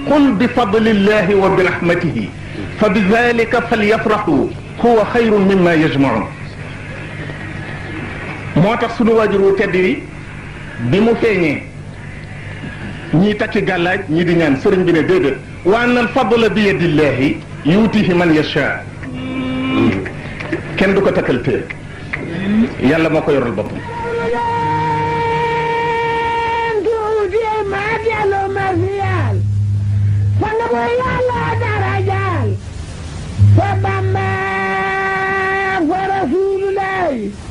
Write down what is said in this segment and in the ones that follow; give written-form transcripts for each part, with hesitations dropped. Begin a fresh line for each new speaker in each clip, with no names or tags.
qul bi fadlillahi wa bi rahmatihi fa bi dhalika falyafrahu huwa xayrun mimma yajmaun. moo tax sunu waajur wu tedd wi bi mu feeñee ñii takki gàllaaj ñii di ñaan sëriñ bi ne déedéet wa anna al fadla bi yadillahi yuutihi man yasha. kenn du ko takkal téere yàlla moo ko yoral boppam.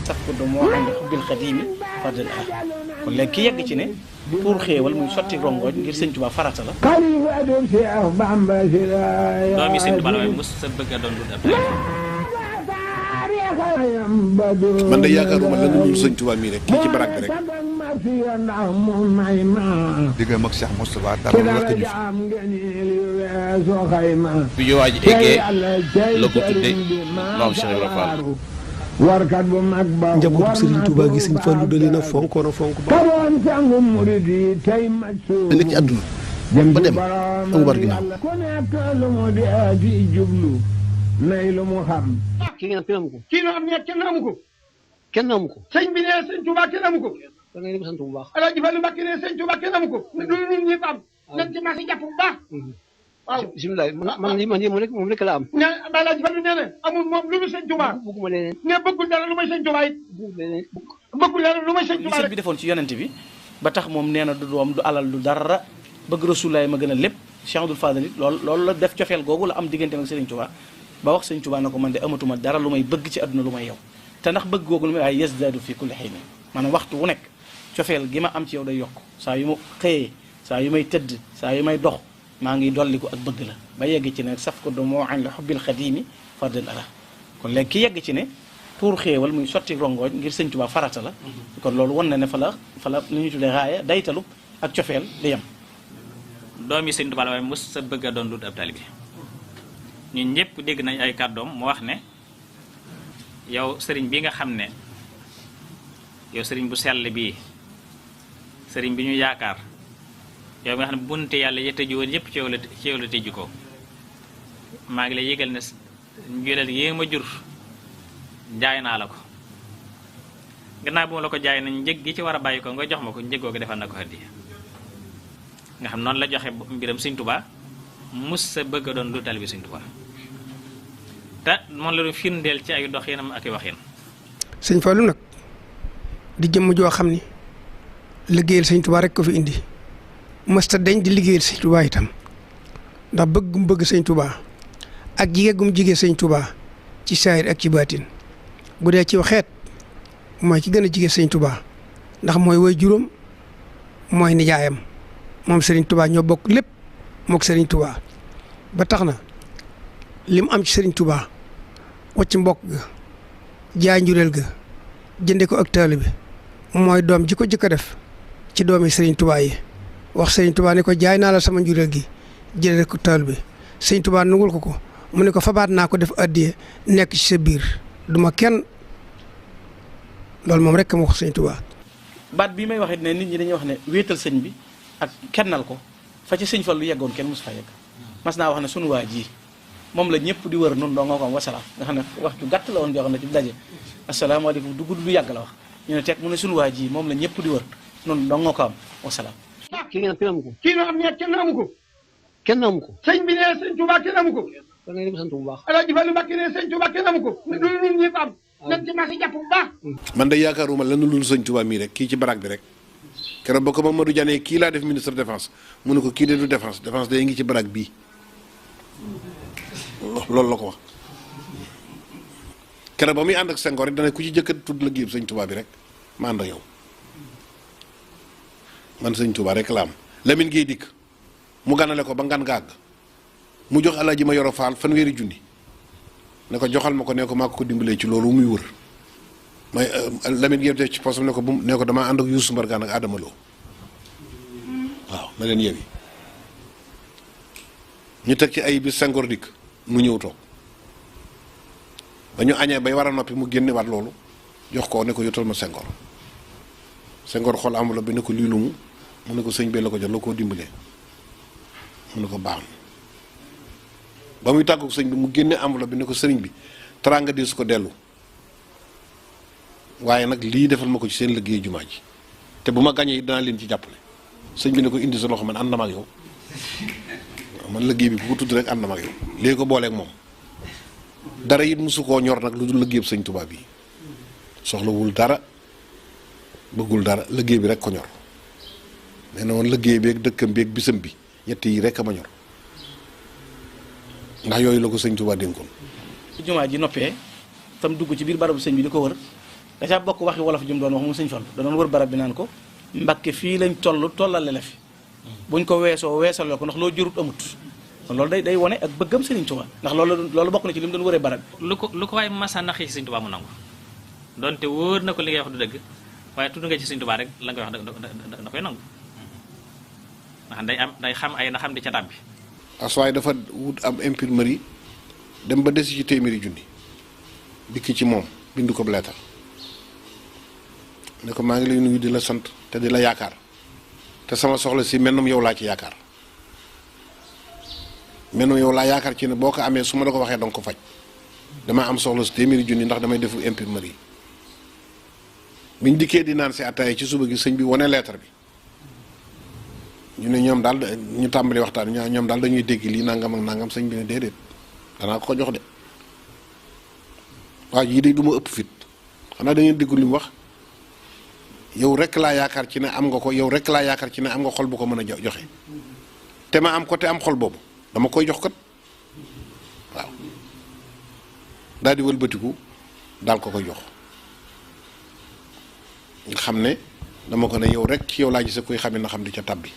saf ko do moo ànd xubbil xadimi fardal ah kon léegi ki yegg ci ne pour xéewal muy sotti rongoñ ngir sëñ Tuubaa farata la.
doomi sëñ Tuubaa la mos sa bëgg a doon lu def.
man de yaakaaruma lan la ñu sëñ Tuubaa mii rek kii ci barak bi rek.
diggam ak Cheikh Moustapha dara la tëju
bi ñu waaj eggee la ko tuddee maam Cheikh Ibrahima Fall.
warkat bu mag ba
njabootu Serigne Touba gi Serigne Fallou da leen a fonkoon a fonk ba
nekk ci àdduna ba dem amu bar ginnaaw.
kii ngeen kenn amu ko.
kii noo am ne kenn amu ko.
kenn amu ko.
sëñ bi ne sëñ Touba kenn amu ko.
da ngay dem sant bu baax.
Alaaji Fallu Mbàkke ne sëñ Touba kenn amu ko. du ñun ñëpp am. nañ ci marché jàpp bu baax. waaw
bisimilah man rek moom rek la am.
ne Alaaji Fallu nee na amul moom lu mu sëñ Touba.
bëgguma leneen.
ne bëggul dara lu may sëñ Touba it. bëggul dara lu may sëñ Touba
li sëñ bi defoon ci yonent bi ba tax moom nee na du doom du alal du dara bëgg Rasulullaay ma gën a lépp Cheikh Abdoul Fadal it loolu la def cofeel googu la am diggante ak Serigne Touba ba wax sëñ Touba na ko man de amatuma dara lu may bëgg ci àdduna lu may yow te ndax bëgg googu lu may waaye yazdaadu fi kulli hiin maanaam waxtu wu nekk cofeel gi ma am ci yow day yokk saa yu ma xëyee saa yu may tëdd saa yu may dox maa ngi dolliku ak bëgg la ba yegg ci ne saf ko do moo an la xubbil xadimi fardal ala kon léegi ki yegg ci ne pour xéewal muy sotti rongoñ ngir sëñ Tuubaa farata la kon loolu wan na ne fa la lu ñuy tuddee raaya daytalu ak cofeel di yem.
doomi sëñ Tuubaa la waaye mos sa bëgg a doon lu ab taalibe ñun ñëpp dégg nañ ay kàddoom mu wax ne yow sëriñ bi nga xam ne yow sëriñ bu sell bii sëriñ bi ñu yaakaar yow nga xam ne bunte yàlla ya tëju woon yëpp ci yow la tëju ko maa ngi lay yëgal ne njureel yée ma jur jaay naa la ko gannaaw bu ma la ko jaay nañ njëg gi ci war a bàyyi ko nga jox ma ko njëgoo ko defal na ko hadiya nga xam noonu la joxe mbiram sëñ Tuubaa mus sa bëgg a doon lu taalibe sëñ Tuubaa te moom la doon firndeel ci ay doxinam ak i waxin.
sëñ Fallou nag di jëmm joo xam ni liggéeyal sëñ Tuubaa rek ko fi indi mësta dañ di liggéeyal sëñ Tuubaa itam ndax bëggum bëgg sëñ Tuubaa ak jigéen gum jigéen sëñ Tuubaa ci saayir ak ci baatin bu dee ci xeet mooy ki gën a jigéen sëñ Tuubaa ndax mooy way juróom mooy nijaayam moom sëriñ Tuubaa ñoo bokk lépp mook sëriñ Tuubaa ba tax na li mu am ci sëriñ Tuubaa wacc mbokk ga jaay njureel ga jënde ko ak taalibe bi mooy doom ji ko jëkk a def ci doomi sëriñ Tuubaa yi wax sëriñ Tuubaa ne ko jaay naa la sama njureel gi jënde ko taalibe bi sëriñ Tuubaa nungul ko ko mu ne ko fabaat naa ko def addiye nekk ci sa biir duma kenn loolu moom rek ma wax sëriñ Tuubaa.
baat bii may waxit ne nit ñi dañuy wax ne wéetal sëñ bi ak kennal ko fa ci sëñ Fallu yeggoon kenn mosu fa yegg mas naa wax ne sunu waa ji moom la ñëpp di wër noonu doo nga ko am wasalaam nga xam ne wax ju gàtt la woon joo xam ne ci daje asalaamaaleykum du gudd du yàgg la wax ñu ne teg mu ne sunu waa ji moom la ñëpp di wër noonu doo nga ko am wasalaam.
kii ngeen kenn amu ko.
kii noo am ne kenn amu ko.
kenn amu ko.
sëñ bi ne sëñ Touba kenn amu ko.
da ngay dem sant bu baax.
Alaaji Fallu Mbàkke ne sëñ Touba kenn amu ko. du ñun ñëpp am. nañ ci marché jàpp bu baax.
man de yaakaaruma lan lu sëñ Tuubaa mii rek kii ci barak bi rek keroog ba ko Mamadou Diané kii laa def ministre défense mu ne ko kii de du défense day ngi ci barak bii loolu la ko wax keroog ba muy ànd ak Senghor it dana ku ci jëkkat tudd la géeb sëñ Tuubaa bi rek ma ànd ak yow man sëñ Tuubaa rek la am Lamine Gueye dikk mu ganale ko ba ngan gàgg mu jox Alaaji ma yoro faal fanweeri junni ne ko joxal ma ko ne ko maa ko dimbalee ci loolu muy wër may Lamine Gueye def ci posam ne ko bu ne ko damaa ànd ak Youssou Mbargane ak Adama Lo waaw na leen yewi ñu teg ci ay bis Senghor dikk mu ñëw toog ba ñu añee bay war a noppi mu génne waat loolu jox ko ne ko yotal ma Senghor Senghor xool enveloppe bi ne ko lii lu mu ne ko sëñ bee la ko jox la koo dimbalee mu ne ko baax na ba muy tàggu sëñ bi mu génne enveloppe bi ne ko sëriñ bi teraanga di su ko dellu waaye nag lii defal ma ko ci seen liggéey jumaa ji te bu ma gañee danaa leen ci jàppale sëñ bi ne ko indi sa loxo man ànd na ma ak yow man liggéey bi bu ko tudd rek ànd na ma ak yow léegi ko booleeg moom dara it mosu koo ñor nag lu dul liggéeyub sëñ Tuubaa bi soxlawul dara bëggul dara liggéey bi rek ko ñor nee na woon liggéey bi ak dëkkam bi ak bisam bi ñett yi rek a ma ñor ndax yooyu la ko sëñ Tuubaa dénkoon.
jumaa ji noppee tam dugg ci biir barabu sëñ bi di ko wër da caa bokk waxi wolof jum doon wax mu sëñ Fallu da doon wër barab bi naan ko Mbàkke fii lañ tollale la fi buñ ko weesoo weesaloo ko ndax loo jurut amut kon loolu day wone ak bëggam sëriñ Tuubaa ndax loolu bokk na ci li mu doon wëree barab bi.
lu ko waaye masa naxi ci sëñ Tuubaa mu nangu donte wóor na ko li ngay wax du dëgg waaye tudd nga ci sëñ Tuubaa rek la nga wax da koy nangu ndax day xam ay na xam di ca tàbbi.
aswaay dafa wut am imprimerie dem ba des ci téeméeri junni dikk ci moom bind ko leetar ne ko maa ngi lay nuyu di la sant te di la yaakaar te sama soxla si mennum yow laa ci yaakaar mennum yow laa yaakaar ci ne boo ko amee su ma la ko waxee danga ko faj dama am soxla si téeméeri junni ndax damay defu imprimerie biñ dikkee di naan si ataaya ci suba gi sëñ bi wane leetar bi ñu ne ñoom daal ñu tàmbali waxtaan ñoom daal dañuy dégg lii nangam ak nangam sëñ bi ne déedéet danaa ko jox de waaw yii de du ma ëpp fit xanaa da ngeen déggu li mu wax yow rek laa yaakaar ci ne am nga ko yow rek laa yaakaar ci ne am nga xol bu ko mën a joxe te ma am ko te am xol boobu dama koy jox kat waaw daal di wëlbatiku daal ko koy jox nga xam ne dama ko ne yow rek ci yow laa gis koy xamee na xam di ca tabbi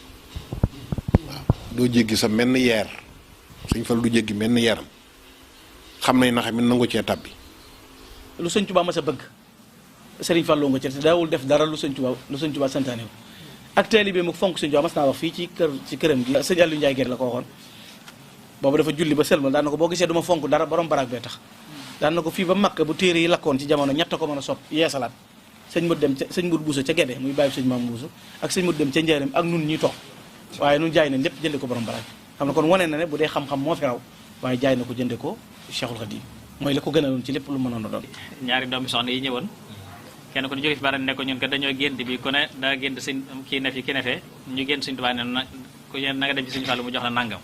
waaw doo jéggi sa menn yeer sëñ Fall du jéggi menn yeeram xam nañ na xam ne nangu cee tabbi.
lu sëñ Tuubaa ma sa bëgg sëriñ Fallou nga ci te daawul def dara lu sëñ Tuubaa santaane wu ak taalibe mu fonk sëñ Tuubaa mas naa wax fii ci këram gi sëñ Aliou Ndiaye Guèye la ko waxoon boobu dafa julli ba sëlmal daan na ko boo gisee duma fonk dara borom baraag bee tax daan na ko fii ba Makka bu téere yi lakkoon ci jamono ñett ko mën a sopp yeesalaat sëñ Mut dem ca sëñ Mut Buuso ca Gede muy bàyyi sëñ Maam Buuso ak sëñ Mut dem ca Njaaréem ak nun ñuy toog waaye nun jaay nañ lépp jënde ko borom baraag xam na kon wane na ne bu dee xam-xam moo fi raw waaye jaay na ko jënde ko Cheikhul Khadim mooy la ko gënaloon ci lépp lu mënoon a doon.
ñaari doomi soxna yi ñëwoon kenn ko ñu jóge fi bara ne ko ñun ko dañoo gént bi ku ne daa gént sëñ kii ne fi kii ne fee ñu gént sëñ Tuubaa ne na ku na nga dem ci sëñ Fallu mu jox la nangam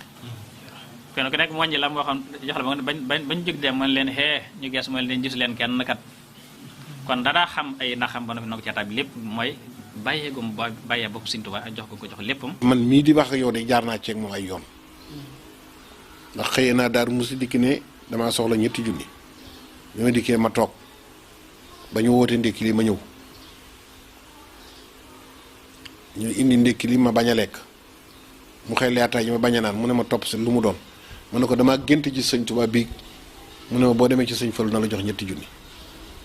kenn ku nekk moññi la mu waxoon jox la bañ jóg dem man leen xee ñu gees mooy leen gisu leen kenn kat kon dadaa xam ay naxam ba na ko caataat bi lépp mooy bàyyeegum bàyyee bopp sëñ Tuubaa ak jox ko jox léppam.
man mii di wax ak yow de jaar naa ceeg moom ay yoon ndax xëyee naa Daaru Musi dikki ne damaa soxla ñetti junni bi ma dikkee ma toog ba ñu woote ndékki li ma ñëw ñu indi ndékki li ma bañ a lekk mu xëy leetaay yi ma bañ a naan mu ne ma topp si lu mu doon mu ne ko damaa gént ci sëñ Tuubaa bii mu ne ma boo demee ci sëñ Fallu na la jox ñetti junni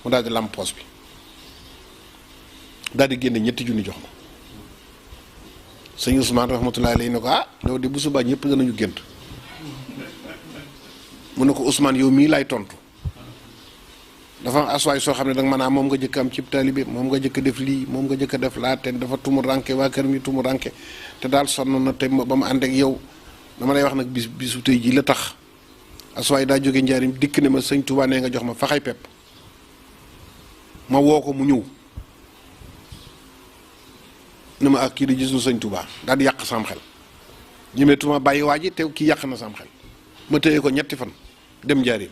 mu daal di lamp poos bi daal di génne ñetti junni jox ma sëñ Ousmane rahmatullahi alayhi ne ko ah loolu de bu subaa ñëpp danañu gént mu ne ko Ousmane yow mii laay tontu dafa am aswaay soo xam ne danga maanaam moom nga jëkk am cib taalibe moom nga jëkk def lii moom nga jëkk def laa te dafa tumu ranke waa kër mi tumu ranke te daal sonn na te ba mu ànd ak yow dama lay wax nag bisu tey jii la tax aswaay daa jóge njaarim dikk ne ma sëñ Tuubaa nee nga jox ma faxay pepp ma woo ko mu ñëw ne ma ak kii di gisul sëñ Tuubaa daal di yàq sam xel ñemeetuma bàyyi waa ji te kii yàq na sam xel ma téye ko ñetti fan dem njaarim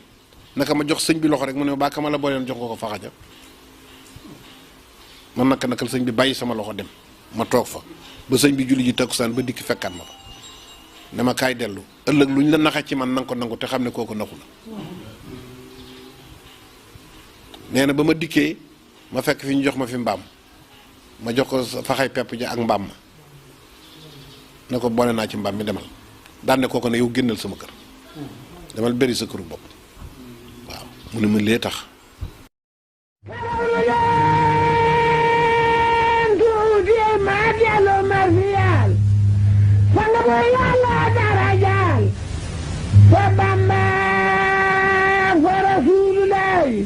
naka ma jox sëñ bi loxo rek mu ne ba ka ma la booleen jox nga ko faxaja man nakal sëñ bi bàyyi sama loxo dem ma toog fa ba sëñ bi julli ji takkusaan ba dikki fekkaat ma fa ne ma kaay dellu ëllëg lu ñu la naxa ci man nanga ko nangu te xam ne kooku naxu la nee na ba ma dikkee ma fekk fi ñu jox ma fi mbaam ma jox ko faxay pepp ja ak mbaam ma ne ko boole naa ci mbaam mi demal daan ne kooku ne yow génnal sama kër demal bëri sa këru bopp waaw mu ne ma lee tax
fa Bamba fa Rasulullahi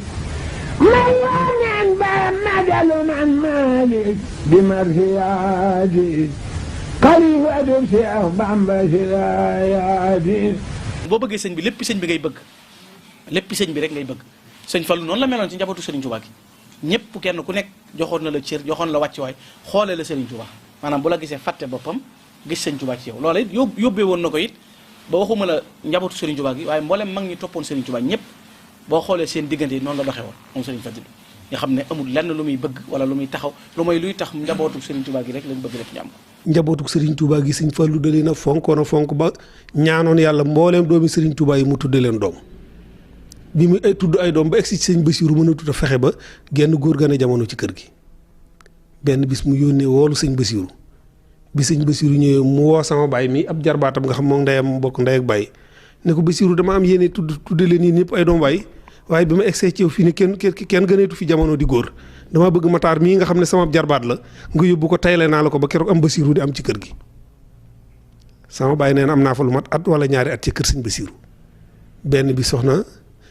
ma yonen ba madalu man Malik bi marsiyaati xalifatum Seex Bamba silayaati.
boo bëggee sëñ bi lépp sëñ bi ngay bëgg lépp sëñ bi rek ngay bëgg sëñ Fallu noonu la meloon ci njabootu Serigne Touba gi ñëpp kenn ku nekk joxoon na la cër joxoon la wàccuwaay xoolee la Serigne Touba maanaam bu la gisee fàtte boppam gis sëñ Touba ci yow loola it yóbbee woon na ko it ba waxuma la njabootu Serigne Touba gi waaye mboolem mag ñi toppoon Serigne Touba ñëpp boo xoolee seen diggante yi noonu la doxee woon moom Serigne Fadilou nga xam ne amul lenn lu muy bëgg wala lu muy taxaw lu may luy tax njabootu Serigne Touba gi rek lañ bëgg def ñu am ko.
njabootu Serigne Touba gi sëñ Fallu da leen a fonkoon a fonk ba ñaanoon yàlla mbooleem doomi Serigne Touba yi mu tudde leen doom bi mu tudd ay doom ba egsi ci sëñ Basiiru mën a tudd a fexe ba genn góor gane jamono ci kër gi benn bis mu yónnee woolu sëñ Basiiru bi sëñ Basiiru ñëwee mu woo sama baay mi ab jarbaatam nga xam moom ndeyam bokk ndey ak baay ne ko Basiiru dama am yéene tudde leen yéen ñëpp ay doom waay waaye bi ma egsee ci yow fii ni kenn gëneetu fi jamono di góor dama bëgg Mataar mii nga xam ne sama jarbaat la nga yóbbu ko tayle naa la ko ba keroog am Basiiru di am ci kër gi sama baay nee na am naa fa lu mat at wala ñaari at ci kër sëñ Basiiru benn bi soxna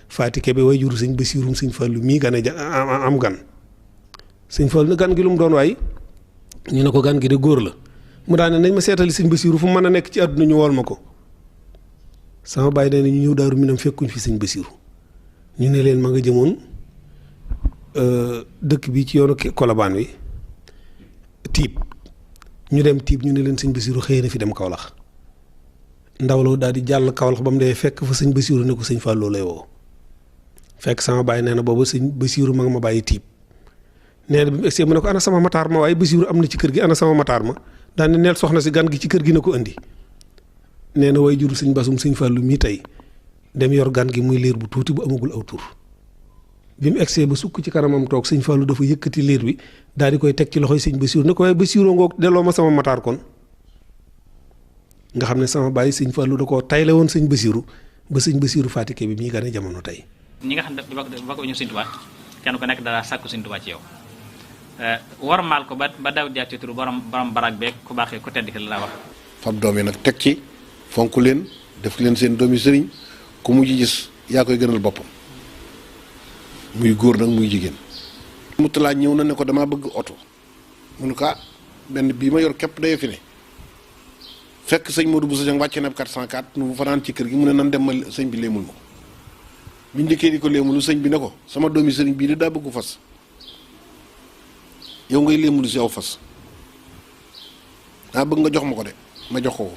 Faati Kebe way juru sëñ Basiirum sëñ Fallu mii gane am gan sëñ Fallu na gan gi lu mu doon waay ñu ne ko gan gi de góor la mu daane nañ ma seetali sëñ Basiiru fu mu mën a nekk ci àdduna ñu wool ma ko sama baay nee na ñu ñëw Daaru Minam fekkuñ fi sëñ Basiiru ñu ne leen ma nga jëmoon dëkk bi ci yoonu Kolobaan wi Tiib ñu dem Tiib ñu ne leen sëñ Basiiru xëy na fi dem Kawlax ndaw la daal di jàll Kawlax ba mu dee fekk fa sëñ Basiiru ne ko sëñ Fallu lay woo fekk sama baay nee na boobu sëñ Basiiru ma nga ma bàyyi Tiib nee na bi mu egsee mu ne ko ana sama mataar ma waaye Basiiru am na ci kër gi ana sama mataar ma daan ne neel soxna si gan gi ci kër gi na ko indi nee na way juru sëñ Basum sëñ Fallu mii tey dem yor gan gi muy liir bu tuuti bu amagul aw tur bi mu egsee ba sukk ci kanamam toog sëñ Fallu dafa yëkkati liir bi daal di koy teg ci loxoy sëñ Basiiru ne ko waaye Basiiru ngoog delloo ma sama mataar kon nga xam ne sama baay sëñ Fallu da koo tayle woon sëñ Basiiru ba sëñ Basiiru Faatike bi mii gane jamono tey.
ñi nga xam ne bokk ñu sëñ Tuubaa kenn ku nekk dara sàkku sëñ Tuubaa ci yow warmaal ko ba daw jaar ci turu borom barak beeg ku baaxee ku tedd ki la wax.
fab doom yi nag teg ci fonk leen def leen seen doomi sëriñ ku mujj gis yaa koy gënal boppam muy góor nag muy jigéen. Muttalaa ñëw na ne ko damaa bëgg oto mu ne ko benn bii ma yor képp day fi ne fekk sëñ Modou Bousso Dieng wàcce na ab 404 nu fanaan ci kër gi mu ne nan dem ma sëñ bi léemul ma ko biñ dikkee di ko léemulu sëñ bi ne ko sama doomi sëriñ bii de daa bëggu fas yow ngay léemulu si aw fas daa bëgg nga jox ma ko de ma jox ko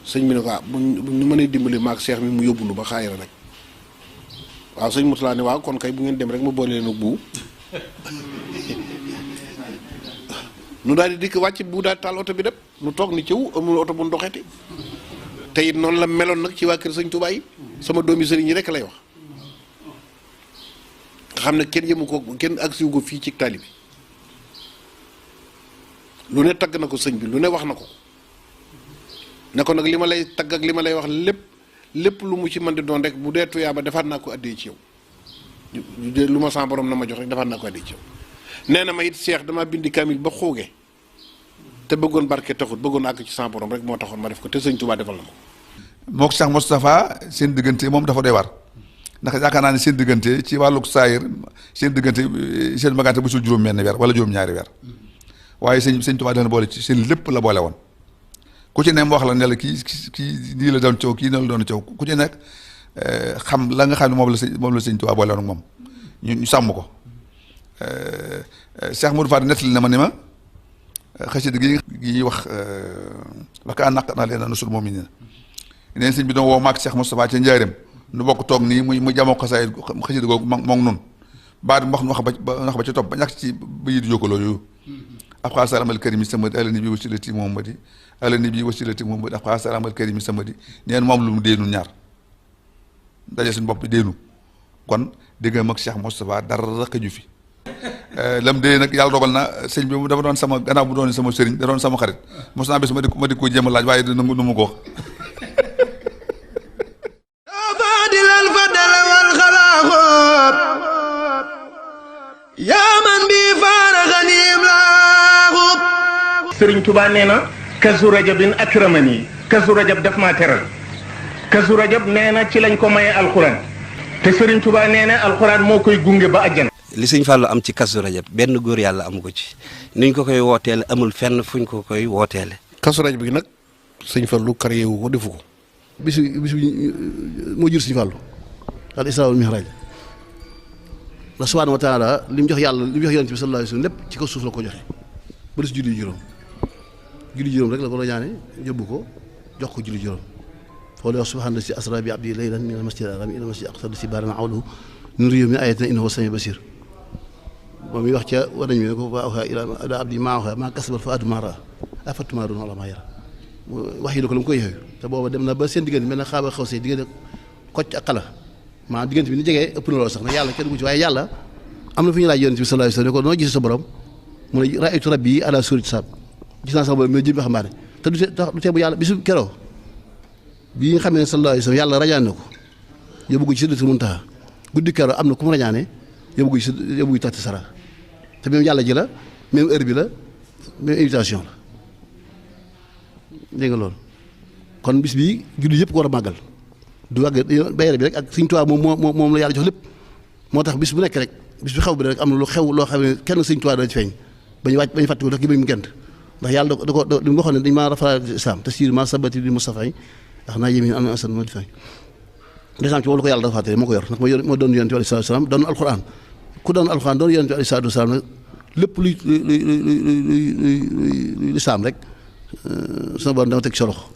sëñ bi ne ko bu ñu mënee dimbali maag seex mi mu yóbbu nu ba xaayira rek waaw sëñ Muttalaa ne waaw kon kay bu ngeen dem rek ma boole leen ak bu nu daal di dikk wàcc bu daal taal oto bi dem nu toog ni cëw amul oto bu nu doxeeti te it noonu la meloon nag ci waa kër sëñ Tuubaa yi sama doomi sëriñ yi rek lay wax nga xam ne kenn yëmu ko kenn agsiwu ko fii ci taali bi lu ne tagg na ko sëñ bi lu ne wax na ko ne ko nag li ma lay tagg ak li ma lay wax lépp lu mu ci mën di doon rek bu dee tuyaaba defaat naa ko addee ci yow lu ma sama borom na ma jox rek defaat naa ko addee ci yow nee na ma it seex dama bindi kaamil ba xooge te bëggoon barke taxut bëggoon àgg ci sama borom rek moo taxoon ma def ko te sëñ Tuubaa defal na ko.
mook Cheikh Moustapha seen diggante moom dafa doy war ndax yaakaar naa ne seen diggante ci wàllug saayir seen diggante seen magante bu sul juróom-benn weer wala juróom-ñaari weer waaye sëñ Tuubaa dana boole ci seen lépp la boole woon ku ci ne mu wax la ne la kii nii la doon coow kii ne la doon coow ku ci nekk xam la nga xam ne moom la sëñ Tuubaa boole woon ak moom ñu sàmm ko Cheikh Modou Fall nettali na ma ni ma xasida gi wax waka naq naa leen nasul moom i neen sëñ bi doon woo maag Cheikh Moustapha ca njaareem nu bokk toog nii mu jamoo xasaay xasida googu moom noonu baat wax nu wax ba ca topp ba ñàkk ci ba yi di jokkaloo yooyu afxaa salaamal karimi samadi alani bi wasilati Muhammadi alani bi wasilati Muhammadi afxaa salaamal karimi samadi neen moom lu mu déenu ñaar daje suñu bopp déenu kon dégg mag Cheikh Moustapha dara xëju fi lam dee nag yàlla dogal na sëñ bi dafa doon sama gannaaw bu doon sama sëriñ da doon sama xarit mos naa bés ma di ko jéem a laaj waaye nu mu ko wax
Sëriñ Tuubaa nee na kazu rajabin akramani kazu rajab daf maa teral kazu rajab nee na ci lañ ko maye alxuraan te Sëriñ Tuubaa nee na alxuraan moo koy gunge ba àjjana
li sëñ Fallou am ci Kazu Rajab benn góor yàlla amu ko ci niñ ko koy wooteele amul fenn fuñ ko koy wooteele.
Kazu Rajab bi nag sëñ Fallou créé wu ko defu ko.
bisu moo jur sëñ Fallou al isra wal mihraj la subhanahu wa taala li mu jox yàlla li mu jox yonent bi sallallahu alayhi wa sallam lépp ci kaw suuf la ko joxe ba des julli juróom rek la ko la ñaane yóbbu ko jox ko julli juróom foo lay wax subhaana si asra bi abdi laylan min al masjid al haram ila al masjid al aqsa si baarana awlahu nuriyu min ayatina innahu samiun basir moom mi wax ca war nañu ne ko wa awha ila abdi maa awha maa kasabal fa adu maa raa afattumaaruna ala maa yara wax yi la ko la mu koy yooyu te booba dem na ba seen diggante mel na xaaba xaw see diggante kocc ak xala maa diggante bi ni jegee ëpp na loolu sax nag yàlla kenn gu ci waaye yàlla am na fu ñu laaj yonent bi sallallahu alayhi wasallam ne ko noo gis sa borom mu ne raaytu rabbi ala suurati saab gis naa sax borom mu ne jëm waxambaane te du tee bu yàlla bisu keroo bi nga xam ne sallallahu alayhi wasallam yàlla rajaan na ko yóbbu ko ci Sidratul Muntaha guddi keroo am na ku mu rañaane yóbbu ko ci taxti sara te même yàlla ji la même heure bi la même invitation la dégg nga loolu kon bis bi julli yëpp ko war a màggal du wàgg bayre bi rek ak Sëñ Tuubaa moom la yàlla jox lépp moo tax bis bu nekk rek bis bu xew bi rek am na lu xew loo xam ne kenn Sëñ Tuubaa dana ci feeñ bañu wàcc bañu fàtte ko ndax gi bañ mu gent ndax yàlla da ko li mu waxoon ne dañ maa rafetlu islam te siir ma sabati di Mustafa yi ndax naa yémi am na asan moo di feeñ desam ci moom la ko yàlla dafa fàtte moo ko yor ndax moo doon yonent bi alayhi salaatu salaam doon alquran ku doon alquran doon yonent bi alayhi salaatu salaam nag lépp luy lislaam rek sama borom dama teg ci loxo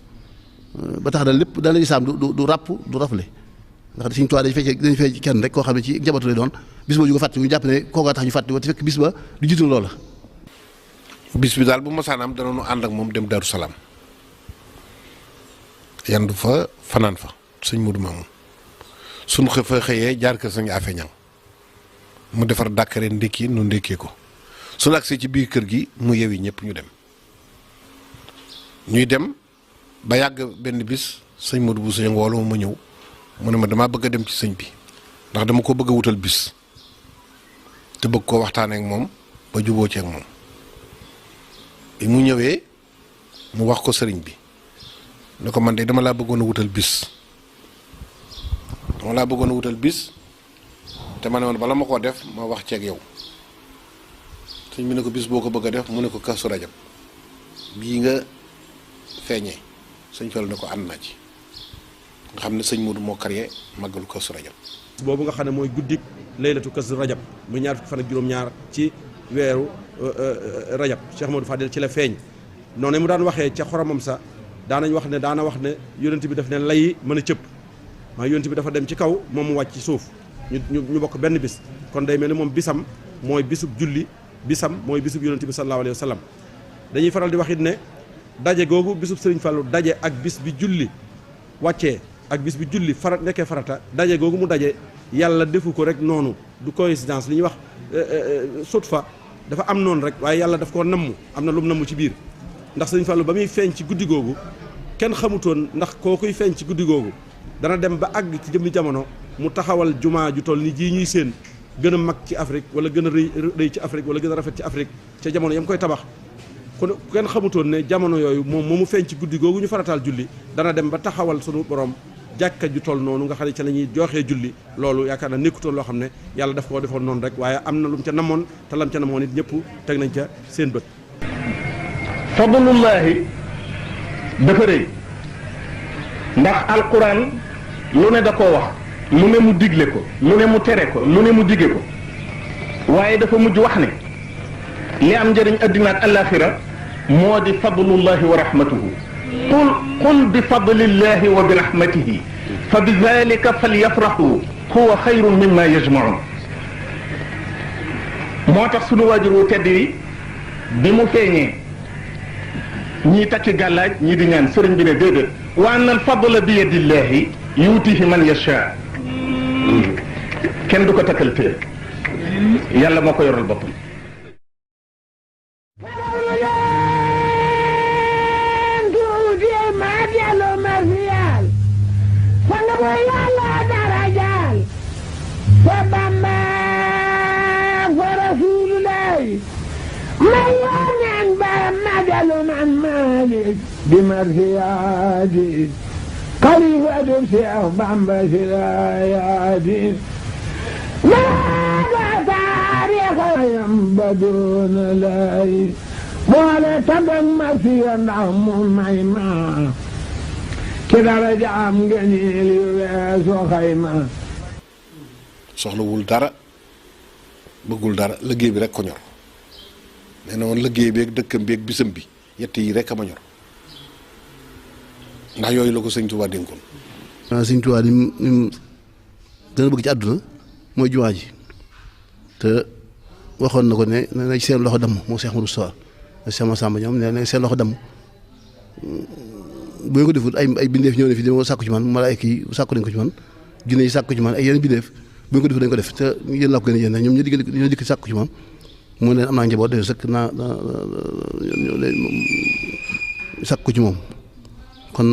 ba tax na lépp daal lislaam du ràpp du rafle ndax Sëñ Tuubaa dañu fay kenn rek koo xam ne ci njabootu lay doon bis ba ñu ko fàtte ñu jàpp ne kookaa tax ñu fàtte ko te fekk bis ba du jiitu loola.
bis bi daal bu masaanaam dana nu ànd ak moom dem Daaru Salaam yandu fa fanaan fa sëñ Modou Mamoun suñu fa xëyee jaar kër sëñ Afe Ñang mu defar dàkkare ndékki nu ndékkee ko suñu agsee ci biir kër gi mu yewi ñëpp ñu dem ñuy dem ba yàgg benn bis sëñ Modou bu sëñ ngoolu ma ñëw mu ne ma damaa bëgg a dem ci sëñ bi ndax dama ko bëgg a wutal bis te bëgg koo waxtaanee ak moom ba juboo ci ak moom bi mu ñëwee mu wax ko sëriñ bi ne ko man de dama laa bëggoon a wutal bis te ma ne woon bala ma koo def ma wax ceeg yow sëñ bi ne ko bis boo ko bëgg a def mu ne ko Kazu Rajab bii nga feeñee sëñ Fallu ne ko ànd naa ci nga xam ne sëñ Modou moo créé màggalu Kazu Rajab
boobu nga xam ne mooy guddik laylatu Kazu Rajab muy ñaar fukki fan ak juróom-ñaar ci weeru Rajab Cheikh Modou Fadel ci la feeñ noonu mu daan waxee ca xoromam sa daana wax ne yonent bi daf ne lay mën a cëpp maa yonent bi dafa dem ci kaw moom mu wàcc ci suuf ñu bokk benn bis kon day mel ni moom bisam mooy bisub julli bisam mooy bisub yonent bi sallallahu alayhi wa sallam dañuy faral di wax it ne daje googu bisub Sëriñ Fallu daje ak bis bi julli wàccee ak bis bi julli nekkee farata daje googu mu daje yàlla defu ko rek noonu du coïncidence li ñuy wax sutfa dafa am noonu rek waaye yàlla daf koo namm am na lu mu namm ci biir ndax Sëriñ Fallu ba muy feeñ ci guddi googu kenn xamutoon ndax koo kuy feeñ ci guddi googu dana dem ba àgg ci jëmmi jamono mu taxawal jumaa ju toll ni jii ñuy séen gën a mag ci Afrique wala gën a rëy ci Afrique wala gën a rafet ci Afrique ca jamono yam koy tabax kon kenn xamutoon ne jamono yooyu moom moomu feeñ ci guddi googu ñu farataal julli dana dem ba taxawal sunu borom jàkka ju toll noonu nga xam ne ca la ñuy joxee julli loolu yaakaar naa nekkutoon loo xam ne yàlla daf koo defoon noonu rek waaye am na lu mu ca namoon te lam ca namoon it ñëpp teg nañ ca seen bët.
fadlullahi dafa rëy ndax alquran lu ne da koo wax lu ne mu digle ko lu ne mu tere ko lu ne mu dige ko waaye dafa mujj wax ne li am njëriñ addina ak alaxira moo di fadlullahi wa rahmatuhu qul bi fadlillahi wa bi rahmatihi fa bi dalika falyafrahu huwa xayrun mimma yajmaun moo tax sunu waajur wu tedd yi bi mu feeñee ñii takki gàllaaj ñii di ñaan sëriñ bi ne déedéet wa anna al fadla bi yadillahi yuutihi man yasha kenn du ko takkal téye yàlla moo ko yoral boppam
بمرثياتي خليفة شيخ بامبا سراياتي لا waayam ba doona lay boole tabak ma fiya ndax mu may ma ci dara jaam ngëneel yu weesu xayma
soxlawul dara bëggul dara liggéey bi rek ko ñor nee na woon liggéey bi ak dëkkam bi ak bisam bi yett yi rek a ma ñor ndax yooyu la ko sëñ Tuubaa dénkoon.
waaw sëñ Tuubaa ni mu gën a bëgg ci àdduna mooy jumaa ji te waxoon na ko ne na seen loxo damm moo Cheikh Modou Sow Cheikh Massamba ñoom ne seen loxo damm bu ñu ko defut ay bindeef ñëw ne fii dama sàkku ci man malaayka yi sàkku nañ ko ci man jinne yi sàkku ci man ay yeneen bindeef bu ñu ko defut dañ ko def te yéen laa ko gën a yéen ñoom ñu dikk sàkku ci man mu ne am naa njaboot de sëkk naa sàkku ci moom kon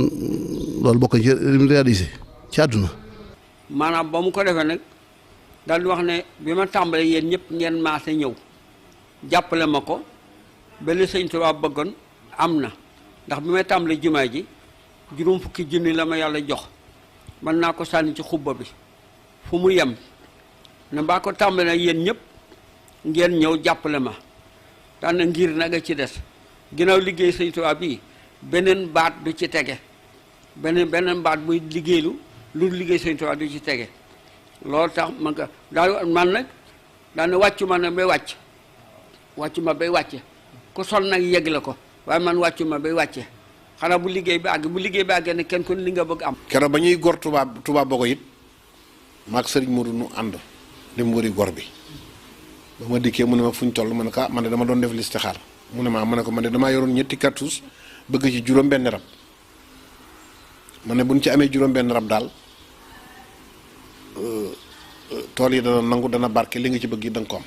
loolu bokk ci li mu réalisé ci àdduna.
maanaam ba mu ko defee nag daal di wax ne bi ma tàmbalee yéen ñëpp ngeen maase ñëw jàppale ma ko benn sëñ Tuubaa bëggoon am na ndax bi may tàmbalee jumaa ji juróom fukki junni la ma yàlla jox mën naa ko sànni ci xubba bi fu mu yem ne mbaa ko tàmbalee yéen ñëpp ngeen ñëw jàppale ma daan na ngir nag a ci des ginnaaw liggéey sëñ Tuubaa bii beneen baat du ci tege beneen baat buy liggéeylu lu liggéey sëñ Tuubaa du ci tege loolu tax man ko daal man nag daane wàccu ma nag bay wàcce ku sol nag yegg la ko waaye man wàccu ma bay wàcce xanaa bu liggéey bi àggee ne kenn kon li nga bëgg am.
keroog ba ñuy gor Touba Bogo it maag Serigne Modou nu ànd dem wëri gor bi ba ma dikkee mu ne ma fu ñu toll ma ne ko man de dama doon def listixaar mu ne ma ne ko man de damaa yoroon ñetti cartouche bëgg ci juróom-benn rab ma ne bu ñu ci amee juróom-benn rab daal tool yi dana nangu dana barke li nga ci bëgg yi da nga ko am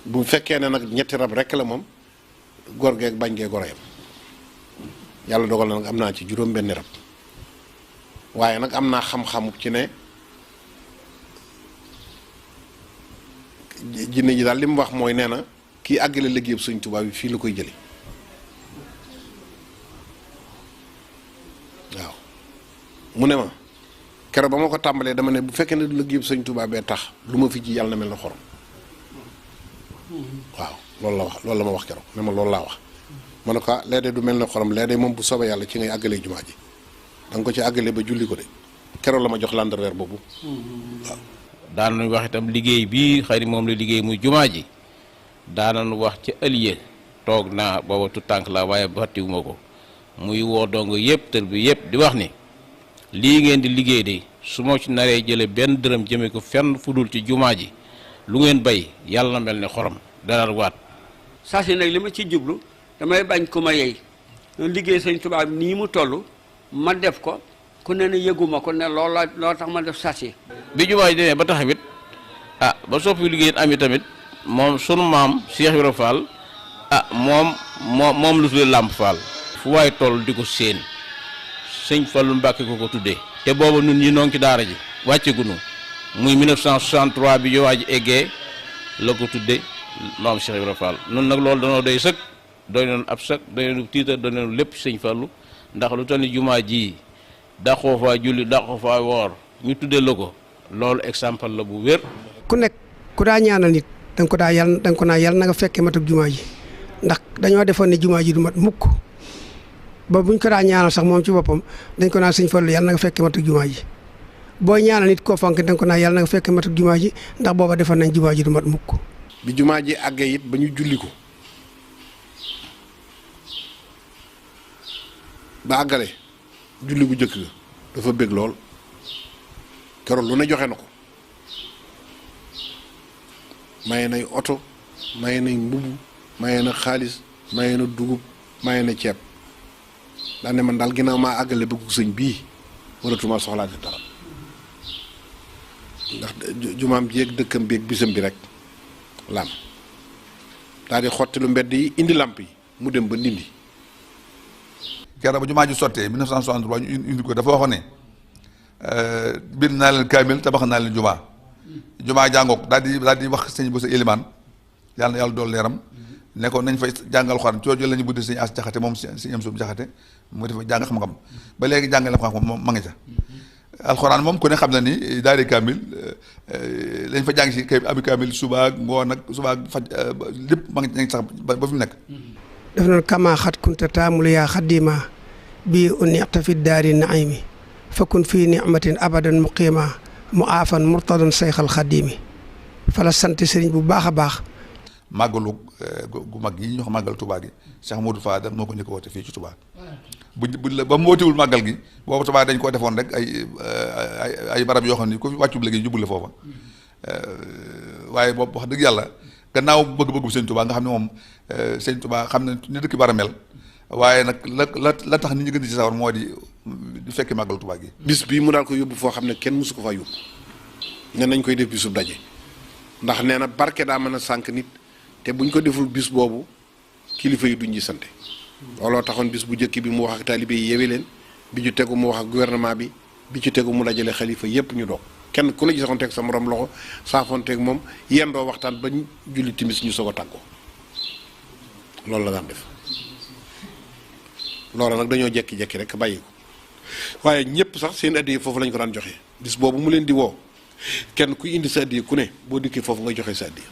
bu fekkee ne nag ñetti rab rek la moom góor geeg bañ gee goroyam yàlla dogal na nag am naa ci juróom-benn rab waaye nag am naa xam-xamu ci ne jinne ji daal li mu wax mooy nee na kii àggale liggéeyam Sëñ Tuubaa bi fii la koy jële waaw mu ne ma keroog ba ma ko tàmbalee dama ne bu fekkee ne du liggéeyam Sëñ Tuubaa bee tax lu ma fi ji yàlla na mel na xorom waaw loolu la wax loolu la ma wax keroog ne ma loolu laa wax ma ne ko léeg-léeg du mel ne xorom léeg-léeg moom bu soobee yàlla ci ngay àggalee jumaa ji da nga ko ci àggalee ba julli ko de keroog la ma jox landerneer boobu waaw.
daan nañu wax itam liggéey bii xëy na moom la liggéey muy jumaa ji daan nañu wax ci ëllëg toog naa booba tu tànk la waaye fàttiwuma ko muy woo dong yëpp tër bi yëpp di wax ni lii ngeen di liggéey de su ma ci naree jële benn dërëm jëme ko fenn fu dul ci jumaa ji lu ngeen bay yàlla na mel ne xorom dara waat.
saa si nag li ma ci jublu damay bañ ku ma yey liggéey Sëñ Tuubaa nii mu toll ma def ko ku ne ne yëguma ko ne loolu tax ma def saa si.
bi jumaa ji demee ba taxawit ba soppi liggéey am tamit moom sunu maam Cheikh Ibrahima Fall moom lu tuddee Lamp Fall fu waay toll di ko séen sëñ Fallu Mbàkke ko tuddee te booba nun ñi noo ngi ci daara ji wàcce gunu muy 1963 bi jumaa ji eggee la ko tudde maam Cheikh Ibrahima Fall nun nag loolu danoo doy sëkk doy noonu ab sëkk doy noonu tiitar doy noonu lépp sëñ Fallu ndax lu toll ni jumaa ji daqoo faa julli daqoo faa woor ñu tuddee la ko loolu exemple la bu wér.
ku nekk ku daa ñaanal nit da nga ko naa yàlla na nga fekkee matuk jumaa ji ndax dañoo defoon ne jumaa ji du mat mukk ba buñ ko daa ñaanal sax moom ci boppam dañ ko naa sëñ Fallu yàlla na nga fekkee matuk jumaa ji boo ñaanal nit koo fonk da nga ko naa yàlla na nga fekkee matuk jumaa ji ndax booba defoon nañ jumaa ji du mat mukk.
bi jumaa ji àggee it ba ñu julli ko ba àggale julli bu jëkk ga dafa bég lool keroog lu ne joxe na ko maye nay oto maye nay mbubb maye na xaalis maye na dugub maye na ceeb daane man daal ginnaaw maa àggale bëggu sëñ bii waratuma soxlaate dara ndax jumaam ji ak dëkkam bi ak bisam bi rek lam daal di xotti lu mbedd yi indi làmp yi mu dem ba ndindi
keroog ba jumaa ji sottee 1963 ñu indi ko dafa waxoon ne bind naa leen kaamil tabax naa leen jumaa jàngook daal di wax sëñ Bousso Elimane yàlla na yàlla dool leeram ne ko nañ fay jàngal Alxuraan coojo la ñu buddi sëñ As Jaxate moom sëñ am suuf Jaxate mu defa jàng xam-xam ba léegi jàngale xam-xam moom ma ngi ca alxuraan moom ku ne xam na ni daari kaamil lañ fa jàng si kay abi kaamil suba ak ngoon ak suba ak faj lépp ma ngi sax ba fi mu nekk.
daf noonu kama xat kunta taamul yaa xadima bii uniqta fi daari naimi fakun fii nicmatin abadan muqima mu aafan murtadan sayxal xadimi fala sant sëriñ bu baax a baax.
màggalu gu mag yi ñu wax màggal Touba gi Cheikh Modou Fadal moo ko njëkk a woote fii ci Touba buñ la ba mu wootewul màggal gi boobu Touba dañ koo defoon rek ay barab yoo xam ni ku fi wàccub léegi jublu foofa waaye boobu wax dëgg yàlla gannaaw bëgg-bëggu sëñ Touba nga xam ne moom sëñ Touba xam ne ni dëkk bara mel waaye nag la tax nit ñi gën di ci sawar moo di fekki màggal Touba gi.
bis bii mu daal ko yóbbu foo xam ne kenn mësu ko faa yóbbu ne nañ koy def bisub daje ndax nee na barke daa mën a sànq nit te buñ ko deful bis boobu kilifa yi duñ ñi sante looloo taxoon bis bu njëkk bi mu wax ak taalibe yi yewe leen bi ñu tegu mu wax ak gouvernement bi ci tegu mu dajale xalifa yépp ñu doog kenn ku la gisoon teg sa morom loxo saafoonteeg moom yendoo waxtaan ba julli timis ñu soog a tàggoo loolu la daan def loolu nag dañoo jekki-jekki rek bàyyi ko waaye ñëpp sax seen addiya foofu lañ ko daan joxe bis boobu mu leen di woo kenn kuy indi sa addiya ku ne boo dikkee foofu nga joxe sa addiya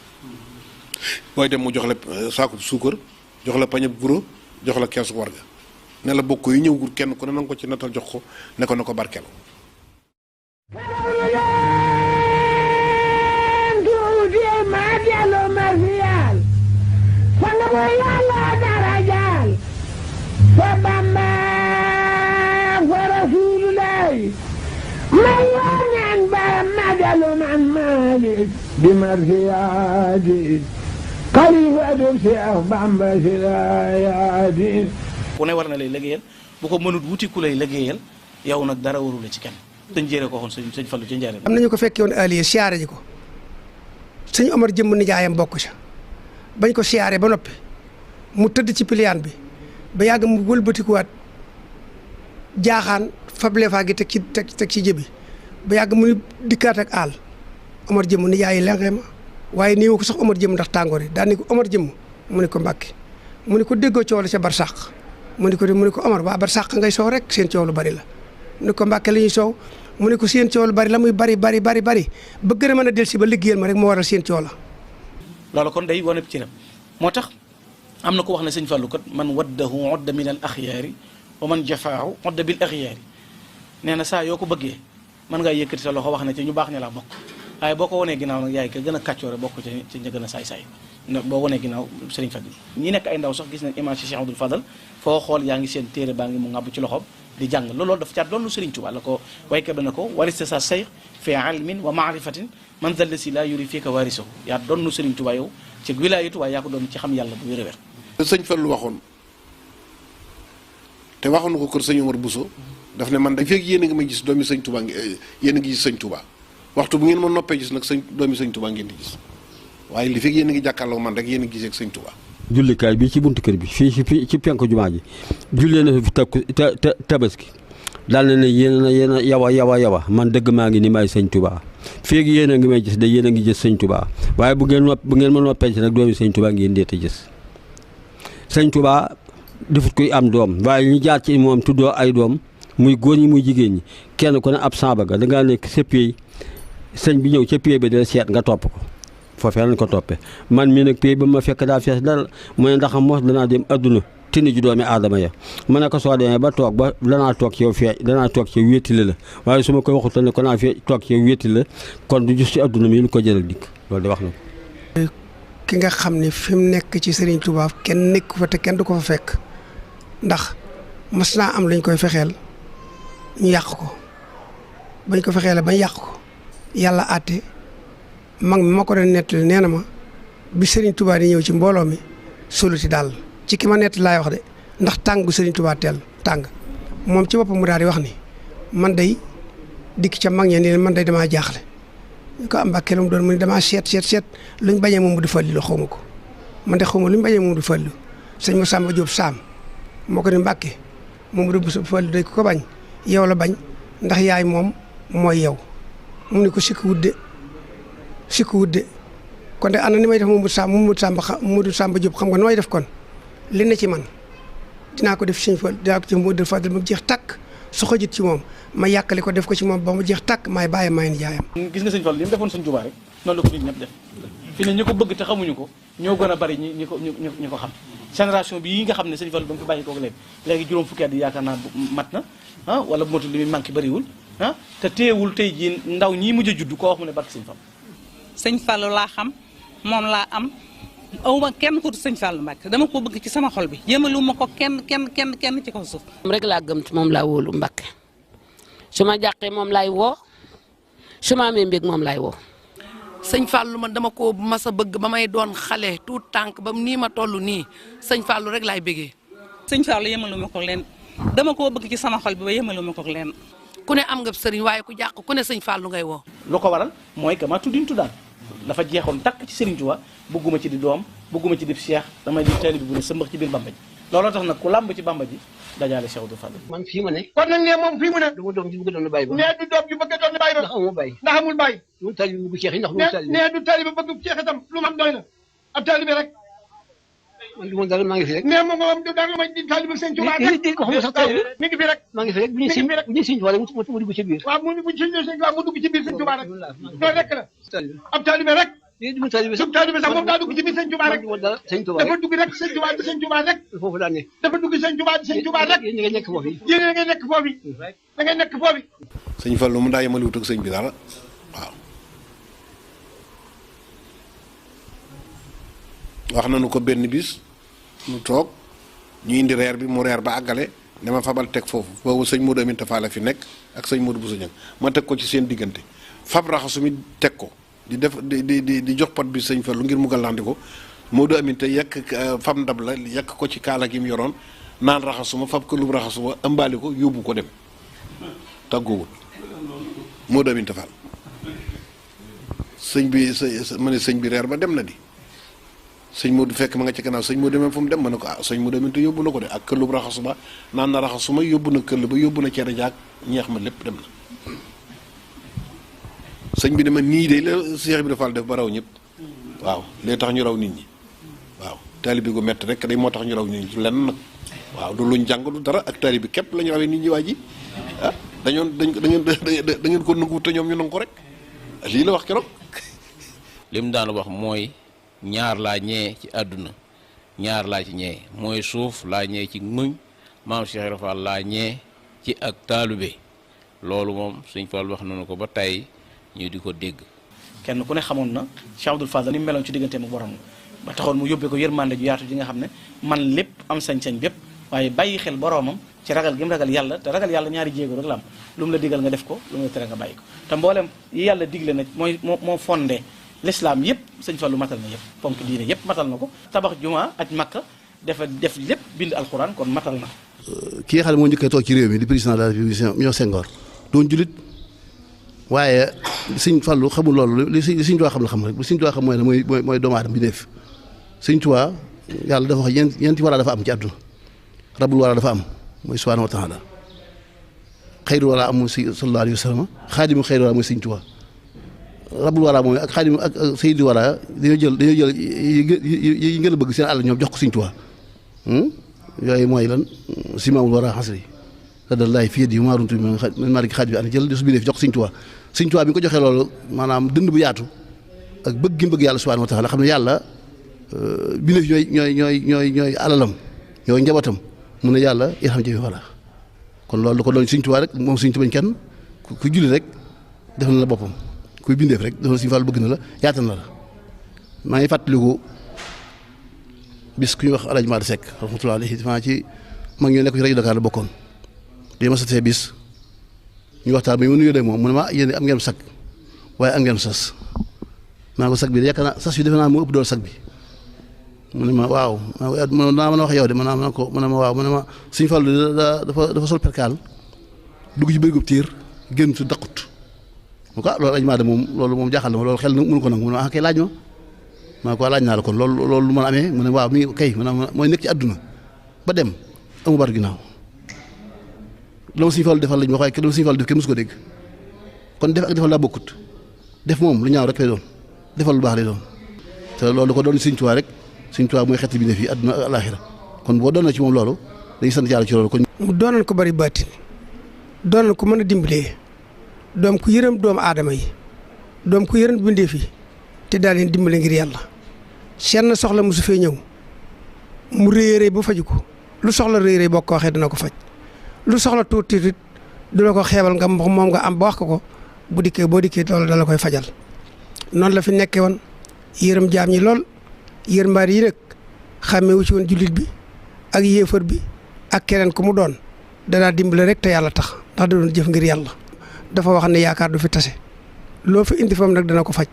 booy dem mu jox la saakub suukar jox la pañab guro jox la keesu warga ne la bokk yi ñëwgul kenn ku ne na nga ko ci natal jox ko ne ko na ko barkeel
fa Bamba fa Rasulullahi ma ñaan ba madalu man Malik bi marsiyaati xalifatu Cheikh Bamba silayaati
ku ne war na lay liggéeyal bu ko mënut wuti ku lay liggéeyal yow nag dara warula ci kenn sëñ Jéere ko waxoon sëñ Fallu ci Njaaréem.
am nañu ko fekkee woon Aliou siyaare ji ko sëñ Omar jëmm nijaayam bokk ca bañ ko siyaare ba noppi mu tëdd ci piliyaan bi ba yàgg mu wëlbatikuwaat jaaxaan fable faa gi teg ci jëbi ba yàgg mu dikkaat ak àll Omar jëmm nijaay yi lenqee ma waaye nii ko sax Omar jëmm ndax tàngoor yi daan ni ko Omar jëmm mu ne ko Mbàkke mu ne ko déggoo coow la ca barsàq mu ne ko Omar waa barsàq ngay soow rek seen coow lu bari la mu ne ko Mbàkke la ñuy soow mu ne ko seen coow lu bari la muy bari ba gën a mën a del si ba liggéeyal ma rek moo waral seen coow la
loolu kon day wane ci ram moo tax am na ko wax ne sëñ Fallu kat man waddahu odda min al axyaari wa man jafaahu odda bil axyaari nee na saa yoo ko bëggee mën ngaa yëkkati sa loxo wax ne ci ñu baax ña laa bokk waaye boo ko wanee ginnaaw nag yaay ka gën a kàccoore bokk ci ña gën a saay-saay boo wanee ginnaaw sëriñ Fadil ñi nekk ay ndaw sax gis nañ image ci Cheikh Abdoul Fadal foo xool yaa ngi seen téere baa ngi mu ngàbb ci loxoom di jàng loolu dafa caat doon lu sëriñ Tuubaa la ko waykat ba na ko wariste sa sayx fi ilmin wa maarifatin man dalla si laa yuri fii ka waarisahu yaa doon lu sëriñ Tuubaa yow ci wilaayatu waaye yaa ko doon ci xam yàlla bu wér a wér
sëñ Fallu waxoon te waxoon ko kër sëñ Omar Bousso daf ne man da fekk yéen a ngi may gis doomi sëñ Touba yéen a ngi gis sëñ Touba waxtu bu ngeen ma noppee gis nag doomi sëñ Touba ngeen di gis waaye li fekk yéen a ngi jàkkaarloo man rek yéen a ngi gisee ak sëñ Touba.
jullikaay bi ci buntu kër bi fii ci penku jumaa ji jullee na fi tabaski daal na ne yéen a yawa man dëgg maa ngi ni maay sëñ Touba fekk yéen a ngi may gis de yéen a ngi gis sëñ Touba waaye bu ngeen ma noppee ci nag doomi sëñ Touba ngeen deete gis sëñ Touba defut koy am doom waaye ñu jaar ci moom tuddoo ay doom muy góor ñi muy jigéen ñi kenn ku ne ab samba ga dangaa nekk sa pied sëñ bi ñëw ca pied bi dina seet nga topp ko foofee lañ ko toppee man mii nag pied ba ma fekk daa fees dara mu ne ndax mos danaa dem adduna tini ju doomi aadama ya ma ne ko soo demee ba toog ba danaa toog ci yow danaa toog ci yow wéttile la waaye su ma koy waxutal ne ko naa fee toog ci yow wéttile la kon du gis ci adduna mi lu ko jëral dikk loolu de wax na ko.
ki nga xam ne fi mu nekk ci Serigne Touba kenn nekku fa te kenn du ko fa fekk ndax mas naa am lañ koy fexeel ñu yàq ko bañ ko fexeele bañ yàq ko yàlla àtte mag mi ma ko doon nettali nee na ma bi Serigne Touba di ñëw ci mbooloo mi soluti daal ci ki ma nett laay wax de ndax tàng gu Serigne Touba teel tàng moom ci boppam mu daal di wax ni man day dikk ca mag ñe ni man day damaa jaaxle ñu ko am Mbàkke lu mu doon mu ne damaa seet luñ bañee moom mu di falli la xaw ma ko man de xaw ma luñ bañee moom du fallu sëñ ma Samba Diop Sam moo ko ni Mbàkke moom du fallu day ko bañ yow la bañ ndax yaay moom mooy yow mu ne ko sikk wudde kon de ana ni may def Momadou Samba Diop xam nga nooy def kon li ne ci man dinaa ko def sëñ Fall dinaa ko ci Momadou Fadel ba mu jeex takk su xojit ci moom ma yàkkali ko def ko ci moom ba mu jeex tàkk maay bàyyi maay ni jaayam.
gis nga sëñ Fall li mu defoon sëñ Tuubaa rek noonu la ko nit ñëpp def fi ne ñi ko bëgg te xamuñu ko ñoo gën a bari ñi ko xam génération bi yi nga xam ne sëñ Fall ba mu fi bàyyi kooku léegi juróom fukki at yi yaakaar naa mat na wala bu matul li muy manqué bariwul te teewul tey jii ndaw ñii mujj a judd koo wax mu ne barke sëñ Fall.
sëñ Fall laa xam moom laa am awma kenn ku sëñ Fall Mbacke dama ko bëgg ci sama xol bi yëmalu ma ko kenn ci kaw suuf.
moom rek laa gëm ci moom laa wóolu Mbacke su ma jàqee moom laay woo su ma amee mbég moom laay woo.
sëñ Fallou man dama ko mas a bëgg ba may doon xale tuut tànk ba nii ma toll nii sëñ Fallou rek laay bëggee.
sëñ Fallou yëmalu ma ko leen dama koo bëgg ci sama xol bi ba yëmalu ma ko leen.
ku ne am nga sëriñ waaye ku jàq ku ne sëñ Fallou ngay woo.
lu ko waral mooy que ma tuddin tuddaan dafa jeexoon takk ci Serigne Touba bëgguma ci di doom bëgguma ci di Cheikh damay di taalibe bu ne sëmbax ci biir Bamba ji looloo tax nag ku làmb ci Bamba ji dajaale Cheikh Abdou Fall.
man fii ma ne.
kon nag nee moom fii mu ne.
du ma doom ji bëgg doon bàyyi ba.
nee du doom ji bëgg doon bàyyi ba.
ndax amul bàyyi.
ndax amul bàyyi.
du taalibe bëgg Cheikh yi ndax du taalibe.
nee du taalibe bëgg Cheikh itam lu mu am doy na ab taalibe rek.
man du ma dara maa ngi fi rek.
nee moom moom du dara may di taalibe sëñ Tuubaa rek. mi ngi fi rek.
maa ngi fi rek bu ñu sëñ Tuubaa rek mu dugg ci biir.
waaw bu ñu sëñ Tuubaa mu dugg ci biir sëñ Tuubaa rek. loolu rek la. ab taalibe rek.
du taalibe sax
moom daa dugg ci biir sëñ Tuubaa rek. dafa dugg rek sëñ Tuubaa di sëñ Tuubaa rek.
foofu daa ne.
dafa dugg sëñ Tuubaa di sëñ Tuubaa rek.
yéen ngay nekk foofu.
yéen ngay nekk foofu. da ngay nekk foofu.
sëñ Fallu mu daa yemaliwut ak sëñ bi dara waaw. wax nañu ko benn bis mu toog ñu indi reer bi mu reer ba àggale dama fabal teg foofu boobu sëñ Modou Aminta Fall la fi nekk ak sëñ Modou Bousso Niang ma teg ko ci seen diggante fab raxasu mi teg ko di def di jox pot bi sëñ Fallu ngir mu gàllandi ko Modou Aminta yekk fab ndab la yekk ko ci kaala gi mu yoroon naan raxasuma fab ko lu raxasuma ëmbaali ko yóbbu ko dem tàggoowul Modou Aminta Fall sëñ bi ma ne sëñ bi reer ba dem na di sëñ Modou fekk ma nga ci gannaaw sëñ Modou demee fu mu dem ma ne ko sëñ Modou Aminta yóbbu na ko de ak këllub raxasuma naan na raxasuma yóbbu na këll ba yóbbu na cere jaag ñeex ma lépp dem na sëñ bi dama nii de la Cheikh bi dafal def ba raw ñëpp waaw lee tax ñu raw nit ñi waaw taalibe gu métti rek day moo tax ñu raw nit ñi ci lenn nag waaw du luñ jàng du dara ak taalibe képp la ñu rawee nit ñi waa ji ah da ngeen ko nangu te ñoom ñu nangu ko rek lii la wax keroog.
li mu daan wax mooy ñaar laa ñee ci àdduna ñaar laa ci ñee mooy suuf laa ñee ci muñ maam Cheikh Ibra Fall laa ñee ci ak taalube loolu moom Sëñ Fall wax nañu ko ba tey ñu di ko dégg.
kenn ku ne xamoon na Cheikh Abdoul Fadal ni mu meloon ci digganteem ak borom ba taxoon mu yóbbee ko yërmande ju yaatu ji nga xam ne man lépp am sañ-sañ bépp waaye bàyyi xel boromam ci ragal gi mu ragal yàlla te ragal yàlla ñaari jéego rek la am lu mu la digal nga def ko lu mu la tere nga bàyyi ko te mboolem yi yàlla digle nag moo fondé l'islam yëpp sëñ Fallu matal na yëpp ponk diine yëpp matal na ko tabax juma aj makka def lépp bind alxuraan kon matal na.
ki nga xam ne moo njëkkee toog ci réew mi di président de la République ñoo Senghor doon julit waaye sëñ Fallu xamul loolu li sëñ Tuubaa xam la xam rek li sëñ Tuubaa xam mooy doomu aadama bi def sëñ Tuubaa yàlla dafa wax ñeenti wara dafa am ci àdduna rabul wara dafa am mooy subhaanahu wa taala xayru wara am mooy sallallahu alayhi wa sallam xaadimu xayru wara mooy sëñ Tuubaa rabul wara mooy ak xaadim ak sayyidu wara dañoo jël yi ngeen a bëgg seen àll ñoom jox ko sëñ Tuubaa yooyu mooy lan simaamul wara xasri radallaahi fii yadi maa runtu min maaliki xaaj bi ana jël su bi def jox ko sëñ Tuubaa sëñ Tuubaa bi nga ko joxee loolu maanaam dënd bu yaatu ak bëgg gi bëgg yàlla subhaanahu wa taala xam ne yàlla bindeef ñooy alalam ñooy njabootam mu ne yàlla irham jëmi wala kon loolu da ko doon sëñ Tuubaa rek moom sëñ Tuubaa kenn ku julli rek def na la boppam kuy bindeef rek dafa sëñ Fallu bëgg na la yaatal na la maa ngi fàttaliku bis ku ñuy wax Alaaji Maada Seck rahmatullahi alayhi maa ci mag ñoo nekk ci rajo Dakar la bokkoon bi ma satee bis ñu waxtaan ba mu nuyoo de moom mu ne ma yéen am ngeen sag waaye am ngeen sas maa ko sag bi de yaakaar naa sas bi defe naa moo ëpp dool sag bi mu ne ma waaw naa mën a wax yow de ma ne ko mu ne ma waaw mu ne ma Sëñ Fallu dafa sol perkaal dugg ci bërigub tiir génn su daqut mu ko loolu añ maa de moom loolu moom jaaxal na ma loolu xel mënu ko nag mu ne ma kay laaj ma ko laaj naa la kon loolu lu mën a amee mu ne waaw mi kay mu ne mooy nekk ci àdduna ba dem amu bar ginnaaw la ma Sëñ Fallu defal lañ wax waaye la ma Sëñ Fallu def kenn mosu ko dégg kon def ak defal laa bokkut def moom lu ñaaw rek lay doon defal lu baax lay doon te loolu da ko doon Sëñ Tuubaa rek Sëñ Tuubaa mooy xeet bi ne fii àdduna ak alaaxira kon boo doon na ci moom loolu dañuy sant yàlla ci loolu kon.
mu doonoon ko bari baatin doon ku mën a dimbalee doom ku yërëm doomu aadama yi doom ku yërëm bindeef yi te daal leen dimbale ngir yàlla seen soxla mosu fee ñëw mu réy bu faju ko lu soxla réy boo ko waxee dana ko faj lu soxla tuuti it du la ko xeebal nga moom nga am ba wax ko boo dikkee loolu dala koy fajal noonu la fi nekkee woon yërëm jaam ñi lool yërmbaar yi nag xàmmewu ci woon jullit bi ak yéefar bi ak keneen ku mu doon danaa dimbale rek te yàlla tax ndax da doon jëf ngir yàlla dafa wax ne yaakaar du fi tase loo fi indi fam nag dana ko faj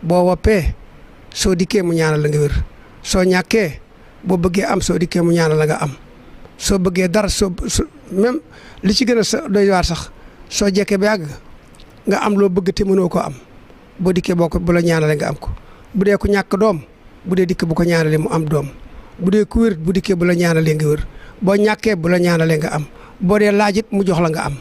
boo woppee soo dikkee mu ñaanal la nga wér soo ñàkkee boo bëggee am soo dikkee mu ñaanal la nga am soo bëggee dara même li ci gën a doy waar sax soo jekkee ba yàgg nga am loo bëgg te mënoo ko am boo dikkee bu la ñaanalee nga am ko bu dee ku ñàkk doom bu dee dikk bu ko ñaanalee mu am doom bu dee ku wér bu dikkee bu la ñaanalee nga wér boo ñàkkee bu la ñaanalee nga am boo dee laajit mu jox la nga am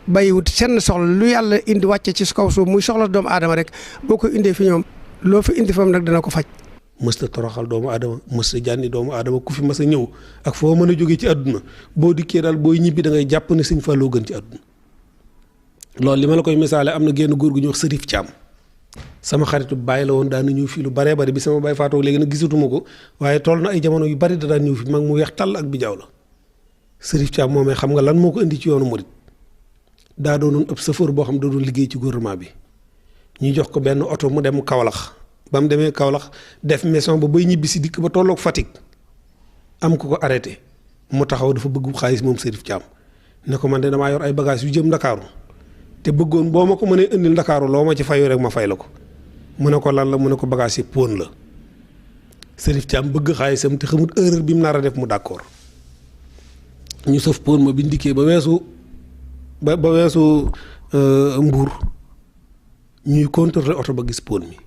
bàyyiwut seen soxla lu yàlla indi wàcce ci kaw suuf muy soxla doomu aadama rek boo ko indee fi ñoom loo fi indi fam nag dana ko faj.
mësta toroxal doomu aadama mësta jànni doomu aadama ku fi mas a ñëw ak foo mën a jógee ci àdduna boo dikkee daal booy ñibbi da ngay jàpp ne Sëñ Fallou gën ci àdduna loolu li ma la koy misaale am na génn góor gu ñuy wax Sërif Caam sama xaritu bàyyi la woon daan na ñëw fii lu baree bari bi sama baay faatoo léegi nag gisatuma ko waaye toll na ay jamono yu bari da daan ñëw fi mag mu weex tàll ak bi jaaw la Sërif Caam moomee xam nga lan moo ko indi ci yoonu murit daa doonoon ëpp chauffeur boo xam da doon liggéey ci gouvernement bi ñu jox ko benn oto mu dem Kaolack ba mu demee Kaolack def mission ba bay ñibbi si dikk ba tolloog Fatick am ku ko arrêté mu taxaw dafa bëgg xaalis moom Sërif Caam ne ko man de damaa yor ay bagages yu jëm Ndakaaru te bëggoon boo ma ko mënee indil Ndakaaru loo ma ci fayu rek ma fay la ko mu ne ko lan la mu ne ko bagages yi pon la Sërif Caam bëgg xaalisam te xamut erreur bi mu nar a def mu d'accord ñu sëf pon ma bi ndikkee ba weesu Mbuur ñuy contrôler oto ba gis pon mi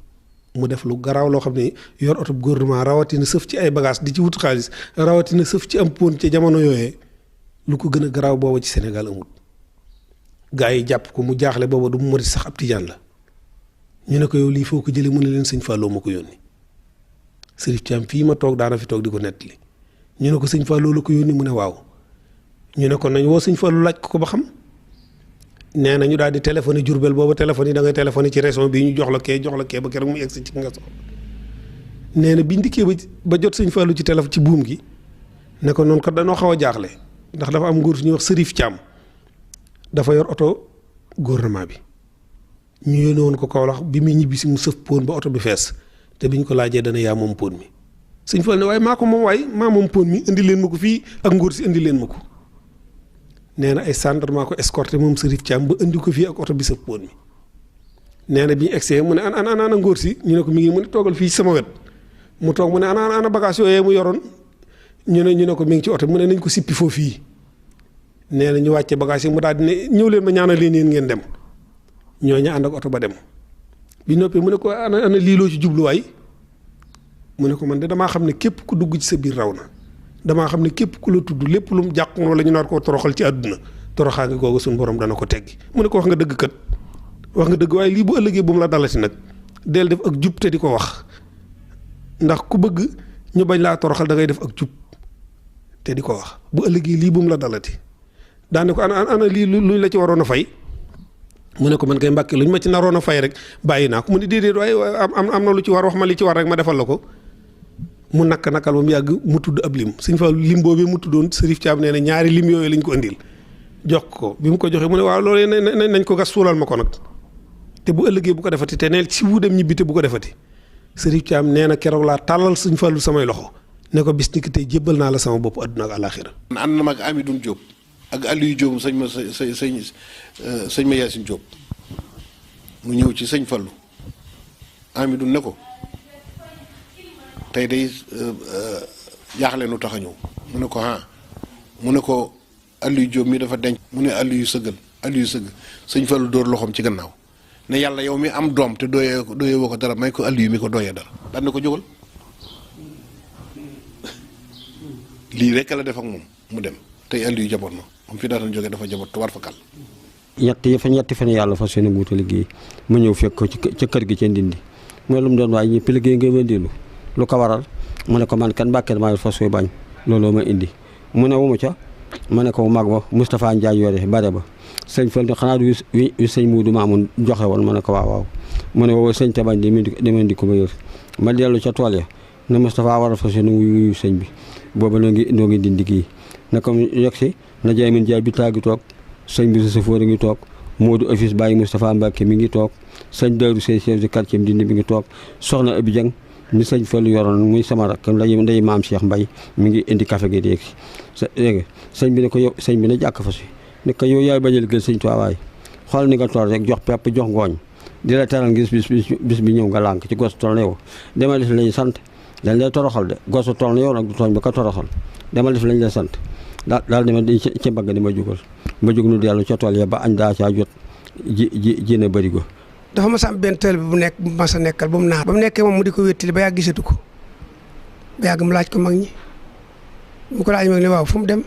mu def lu garaaw loo xam ne yor oto gouvernement rawatina sëf ci ay bagages di ci wut xaalis rawatina sëf ci am pon ci jamono yooyee lu ko gën a garaaw booba ci Sénégal amut gaa yi jàpp ko mu jaaxle booba du mu murit sax ab tijaan la ñu ne ko yow lii foo ko jëlee mu ne leen Sëñ Fallou ma ko yónni Sërif Caam fii ma toog daana fi toog di ko nettali ñu ne ko Sëñ Fallou la ko yónni mu ne waaw ñu ne ko nañ woo Sëñ Fallou laaj ko ba xam nee na ñu daal di téléphoné Jurbel booba téléphone yi da ngay téléphoné ci région bi ñu jox la kee ba keroog mu egsi ci nga soxla nee na biñ dikkee ba jot Sëñ Fallou ci téléphone ci buum gi ne ko noonu kat dañoo xaw a jaaxle ndax dafa am nguur su ñuy wax Sërif Caam dafa yor oto gouvernement bi ñu yónnee woon ko Kaolack bi muy ñibbi si mu sëf pon ba oto bi fees te biñ ko laajee dana yaa moom pon mi Sëñ Fallu ne waaye maa ko moom waaye maa moom pon mi indi leen ma ko fii ak nguur si indi leen ma ko nee na ay gendarme ko escorté moom Sërif Caam ba indi ko fii ak oto bi sëf pon mi nee na bi ñu egsee mu ne ana ngóor si ñu ne ko mi ngi mu ne toogal fii sama wet mu toog mu ne ana bagage yooyee mu yoroon ñu ne ko mi ngi ci oto mu ne nañ ko sippi foofu fii nee na ñu wàcce bagage yi mu daal di ne ñëw leen ma ñaanal leen yéen ngeen dem ñooñu ànd ak oto ba dem bi noppee mu ne ko ana lii loo ci jubluwaay mu ne ko man de damaa xam ne képp ku dugg ci sa biir raw na damaa xam ne képp ku la tudd lépp lu mu jàq wala ñu nar koo toroxal ci àdduna toroxaa ngi googu suñu borom dana ko teggi mu ne ko wax nga dëgg kat wax nga dëgg waaye lii bu ëllëgee bu mu la dalati nag del def ak jub te di ko wax ndax ku bëgg ñu bañ laa toroxal da ngay def ak jub te di ko wax bu ëllëgee lii bu mu la dalati daane ko ana lii luñ la ci waroon a fay mu ne ko man kay Mbàkke luñ ma ci naroon a fay rek bàyyi naa ko mu ne déedéet waaye am na lu ci war wax ma li ci war rek ma defal la ko mu nakal ba mu yàgg mu tudd ab lim Sëñ Fallu lim boobee mu tuddoon Sërif Caam nee na ñaari lim yooyu lañ ko indil jox ko bi mu ko joxee mu ne waaw loolu nañ ko gas suulal ma ko nag te bu ëllëgee bu ko defati te neel si wu dem ñibbi te bu ko defati Sërif Caam nee na keroog laa tàllal Sëñ Fallu samay loxo ne ko bis ni ki tey jébbal naa la sama bopp àdduna ak àlaaxira
ànd na mag Amidoune Diop ak Aliou Diop sëñ ma Yacine Diop mu ñëw ci Sëñ Fallu Amidoune ne ko tey day jaaxle nu tax a ñëw mu ne ko mu ne ko Aliou Diop mi dafa denc mu ne Aliou sëgg Sëñ Fallu dóor loxoom ci gannaaw ne yàlla yow mi am doom te dooyee woo ko dara may ko Aliou mi ko dooyee dara daan na ko jógal lii rek la def ak moom mu dem tey Aliou jaboot na moom fi daataan jógee dafa jaboot tubaar fa kàll.
ñetti fan yàlla fas yéene wuute liggéey mu ñëw fekk ko ca kër gi ca Ndindi mooy lu mu doon waaye ñëpp liggéey nga wëndeelu lu ko waral mu ne ko man kan Mbàkke maa fas yooyu bañ looloo ma indi mu ne wu ma ca ma ne ko mag ba Moustapha Ndiaye yore bare ba sëñ Fall xanaa du sëñ Muudu Maamun joxe woon ma ne ko waaw mu ne woo sëñ Tabañ demeen di ko ma yor ma dellu ca tool ya ne Moustapha war a fas yéene wuyu sëñ bi booba noo ngi dindi kii na ko yegg si na jaay min jaay bi tàggi toog sëñ bi sa sëfoor a ngi toog Moodu office bàyyi Moustapha Mbacke mi ngi toog sëñ Daaru Sey chef de quartier dindi mi ngi toog soxna Abi Dieng mi sëñ Fall yoroon muy sama rakk nday maam Cheikh Mbay mi ngi indi café gi léegi sëñ bi ne ko yow sëñ bi ne jàkk fa si ne ko yow yaay bañal gën sëñ Tuubaa waay xool ni nga tool rek jox pepp jox ngooñ di la teral ngis bis bi ñëw nga lànk ci gos tool na yow demal def lañu sant dañ lay toroxal de gosu tool na yow nag du tooñ ba ko toroxal demal def lañ la sant daal dama di ci mbagg di ma jógal ma jóg nu dellu ca tool ya ba añ daa caa jot ji na bëri go
dafa mas a am benn teel bi bu nekk bu mas a nekkal ba mu naan ba mu nekkee moom mu di ko wéttali ba yàgg gisatu ko ba yàgg mu laaj ko mag ñi mu ko laaj mag ni waaw fu mu dem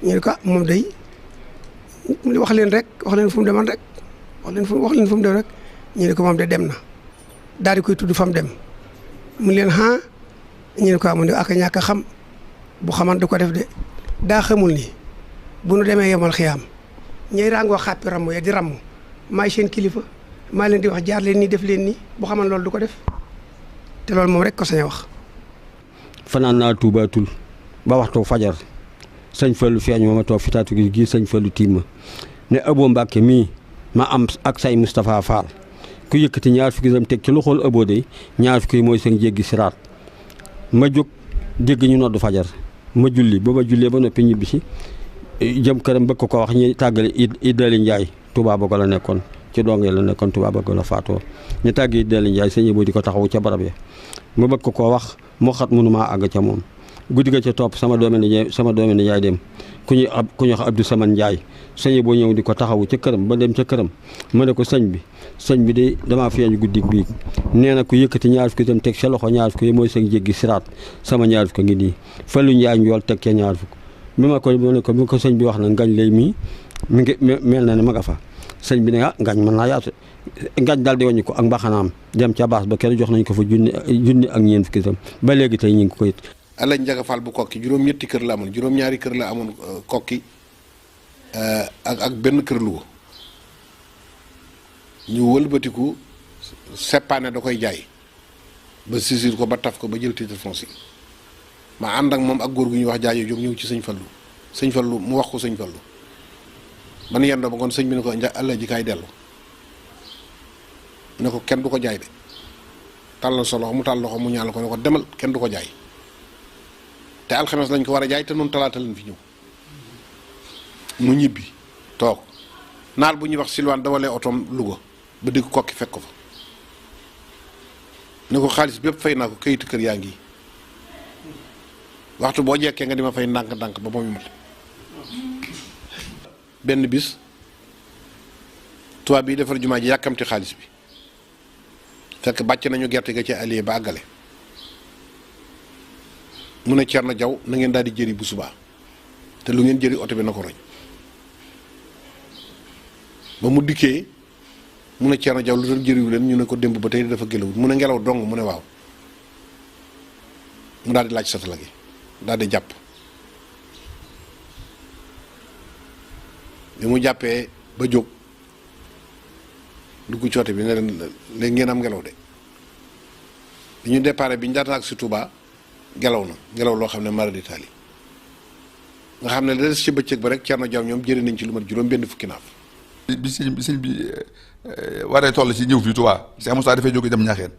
ñu ne ko moom day wax leen rek wax leen fu mu demoon rek wax leen fu mu dem rek ñu ne ko moom de dem na daal di koy tudd fa mu dem mu leen ñu ne ko mu ne ak ñàkk a xam bu xaman du ko def de daa xamul ni bu nu demee yemal xiyaam ñooy ràngoo xàppi ramm ya di ramm maay seen kilifa maa leen di wax jaar leen nii def leen nii bu xaman loolu du ko def te loolu moom rek ko sañ a wax.
fanaan naa tuubaatul ba waxtu fajar sëñ Fallu feeñ ma toog fi taatu gi sëñ Fallu tiim ma ne Abo Mbàkke mii ma am ak say Moustapha Fall ku yëkkati ñaar fukki dërëm teg ci loxol Abo de ñaar fukki mooy seen jéggi siraat ma jóg dégg ñu noddu fajar ma julli ba ma jullee ba noppi ñibbi si jëm këram bëgg ko wax ñi tàggale Idali Njaay Touba Bogo la nekkoon ci dongee la nekkoon Touba Bogo la faatoo ñu tàgg Idali Njaay sëñ Abo di ko taxawu ca barab ya ma bëgg ko wax moo xat mënumaa àgg ca moom guddi ga ca topp sama doomi nijaay dem ku ñuy wax Abdou Saman Njaay sëñ Abo ñëw di ko taxawu ca këram ba dem ca këram ma ne ko sëñ bi de damaa feeñu guddi bii nee na ku yëkkati ñaar fukki itam teg sa loxo ñaar fukki mooy seen jéggi siraat sama ñaar fukki ngi nii Fallu Njaay njool teg ca ñaar fukk bi ma ko sëñ bi wax na ngañ lay mi ngi mel na ne ma nga fa sëñ bi ne ngañ mën naa yaatu ngañ daal di wàññi ko ak mbaxanaam dem ca baas ba kenn jox nañ ko fa junni ak ñeent fukki itam ba léegi tey ñu ngi ko it
Alañ Njaga Fall bu kokki juróom-ñetti kër la amoon juróom-ñaari kër la amoon kokki ak benn kër Louga ñu wëlbatiku seppaane da koy jaay ba saisir ko ba taf ko ba jël titre foncier ma ànd ak moom ak góor gu ñuy wax jaajo jóg ñëw ci sëñ Fallu mu wax ko sëñ Fallu ban yendoo ba ngoon sëñ bi ne ko àlla ji kaay dellu ne ko kenn du ko jaay de tàllal sa loxo mu tàll loxo mu ñaal ko ne ko demal kenn du ko jaay te alxames lañ ko war a jaay te noonu talaata lañ fi ñëw mu ñibbi toog naal bu ñuy wax Silwaan dawalee otoom Louga ba digg kokki fekk ko fa ne ko xaalis bépp fay naa ko kayitu kër yaa ngi waxtu boo jekkee nga di ma fay ndànk-ndànk ba moomu mat benn bis tubaab bi defar jumaa ji yàkkamti xaalis bi fekk bàcc nañu gerte ga ci allié ba àggale mu ne Cerno Jaw na ngeen daal di jëri bu subaa te lu ngeen jëri oto bi na ko roñ ba mu dikkee mu ne Cerno Jaw lu doon jëriwu leen ñu ne ko démb ba tey dafa gëlawut mu ne ngelaw dong mu ne waaw mu daal di laaj satala gi daal di jàpp bi mu jàppee ba jóg dugg coote bi ne leen léegi ngeen am ngelaw de bi ñu déparé bi ñu daata ak si Touba ngelaw loo xam ne mara d'Italie nga xam ne la des ci bëccëg ba rek Cerno Jaw ñoom jëri nañ ci lu mat juróom benn fukki naaf
bi sëñ bi waree toll ci ñëw fii Touba Cheikh Moussa dafay jóge dem ñaaxeen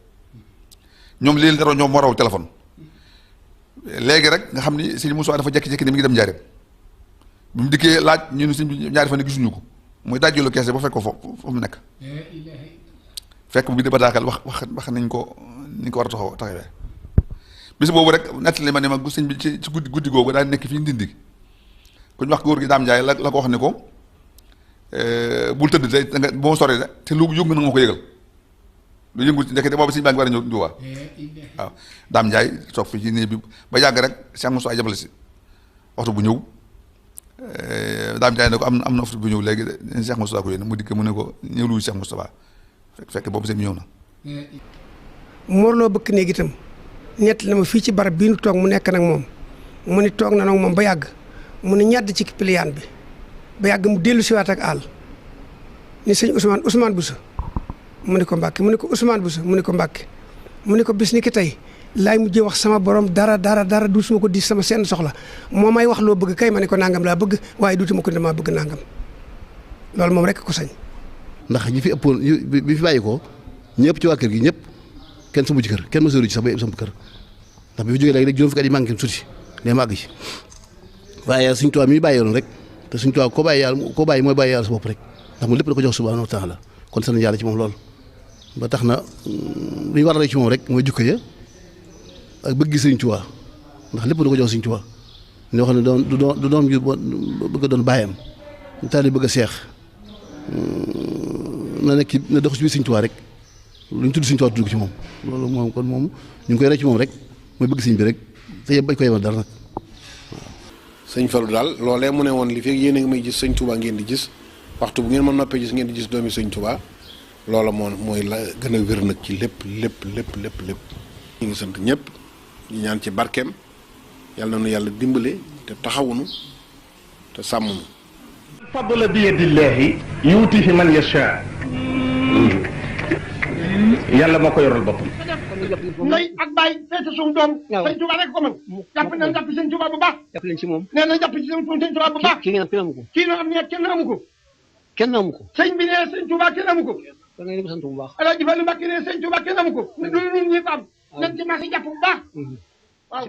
ñoom lii la ñoom moo raw téléphone léegi rek nga xam ni sëñ Moussa dafa jékki-jékki ne mi ngi dem njaareem bi mu dikkee laaj ñu ne sëñ bi ñaari fan gisuñu ko muy dajjulu kees ba fekk ko foofu mu nekk fekk bi di bataaxal wax nañ ko ni ko war a taxawee bis boobu rek nettali ma ne ma sëñ bi ci guddi googu daal nekk fii Ndindi ku ñu wax góor gi Daam Njaay la ko wax ne ko bul tëdd tey da nga boo soree te lu yëngu na nga ko yëgal lu yëngu ci ndekete boobu sëñ baa ngi war a ñëw Njuuba waaw Daam Njaay toog fi ci néeg bi ba yàgg rek Cheikh Moussa jabal si waxtu bu ñëw Daam Njaay ne ko am na waxtu bu ñëw léegi de Cheikh Moussa ko yéen mu dikk mu ne ko ñëwlu Cheikh Moussa fekk boobu sëñ bi ñëw na
Morloo bëkk néeg itam nett na ma fii ci barab bii nu toog mu nekk nag moom mu ni toog na nag moom ba yàgg mu ne ñàdd ci piliyaan bi ba yàgg mu dellu siwaat ak àll ni sëñ Ousmane Bousso mu ne ko Mbàkke mu ne ko Ousmane Bousso mu ne ko Mbàkke mu ne ko bis ni ki tey laay mujjee wax sama borom dara du suma ko di sama seen soxla moo may wax loo bëgg kay ma ne ko nangam laa bëgg waaye duutuma ko damaa bëgg nangam loolu moom rek ko sañ.
ndax ñi fi ëppoon bi fi bàyyi ko ñëpp ci waa kër gi ñëpp kenn samu ci kër kenn mësooru ci sax ba sama kër ndax bi fi jógee léegi juróom fukki at yi manqué suuti day màgg ci waaye Sëñ Tuubaa mi bàyyi yoon rek te Sëñ Tuubaa koo bàyyi mooy bàyyi yàlla sa bopp rek ndax moom lépp da ko jox subhaanahu wa taala kon sant yàlla ci moom loolu ba tax na li ñu war a rek ci moom rek mooy jukko ya ak bëgg Sëñ Tuubaa ndax lépp da ko jox Sëñ Tuubaa ñoo xam ne du doom ju bëgg a doon bàyyam taali bëgg a seex na nekk na dox ci biir Sëñ Tuubaa rek lu ñu tudd Sëñ Tuubaa tudd ko ci moom loolu moom kon moom ñu ngi koy rek ci moom rek mooy bëgg sëñ bi rek te bañ ko yemal dara nag.
sëñ Fallou daal loolee mu ne woon li fekk yéen a ngi may gis Sëñ Tuubaa ngeen di gis waxtu bu ngeen ma noppee gis ngeen di gis doomi Sëñ Tuubaa loola mooy la gën a wér nag ci lépp. ñu ngi sant ñëpp ñu ñaan ci barkeem yàlla na nu yàlla dimbale te taxawunu te sàmmunu.
fadla bi yadillahi yuutihi man yasha yàlla moo ko yoral boppam.
ndey ak baay feete suñu doom. waaw Sëñ Tuubaa rek ko mën. jàpp nañ jàpp Sëñ Tuubaa bu baax.
jàpp leen ci moom.
nee na jàpp ci Sëñ Tuubaa bu baax.
kii ngeen am kenn amu ko.
kii nga am ne kenn amu ko.
kenn amu ko.
sëñ bi nee Sëñ Tuubaa kenn amu ko.
da ngay dem sant bu baax.
Alaaji Fallu Mbàkke nee Sëñ Tuubaa kenn amu ko. du ñun ñi ko am. nañ ci maasi jàpp bu baax. waaw.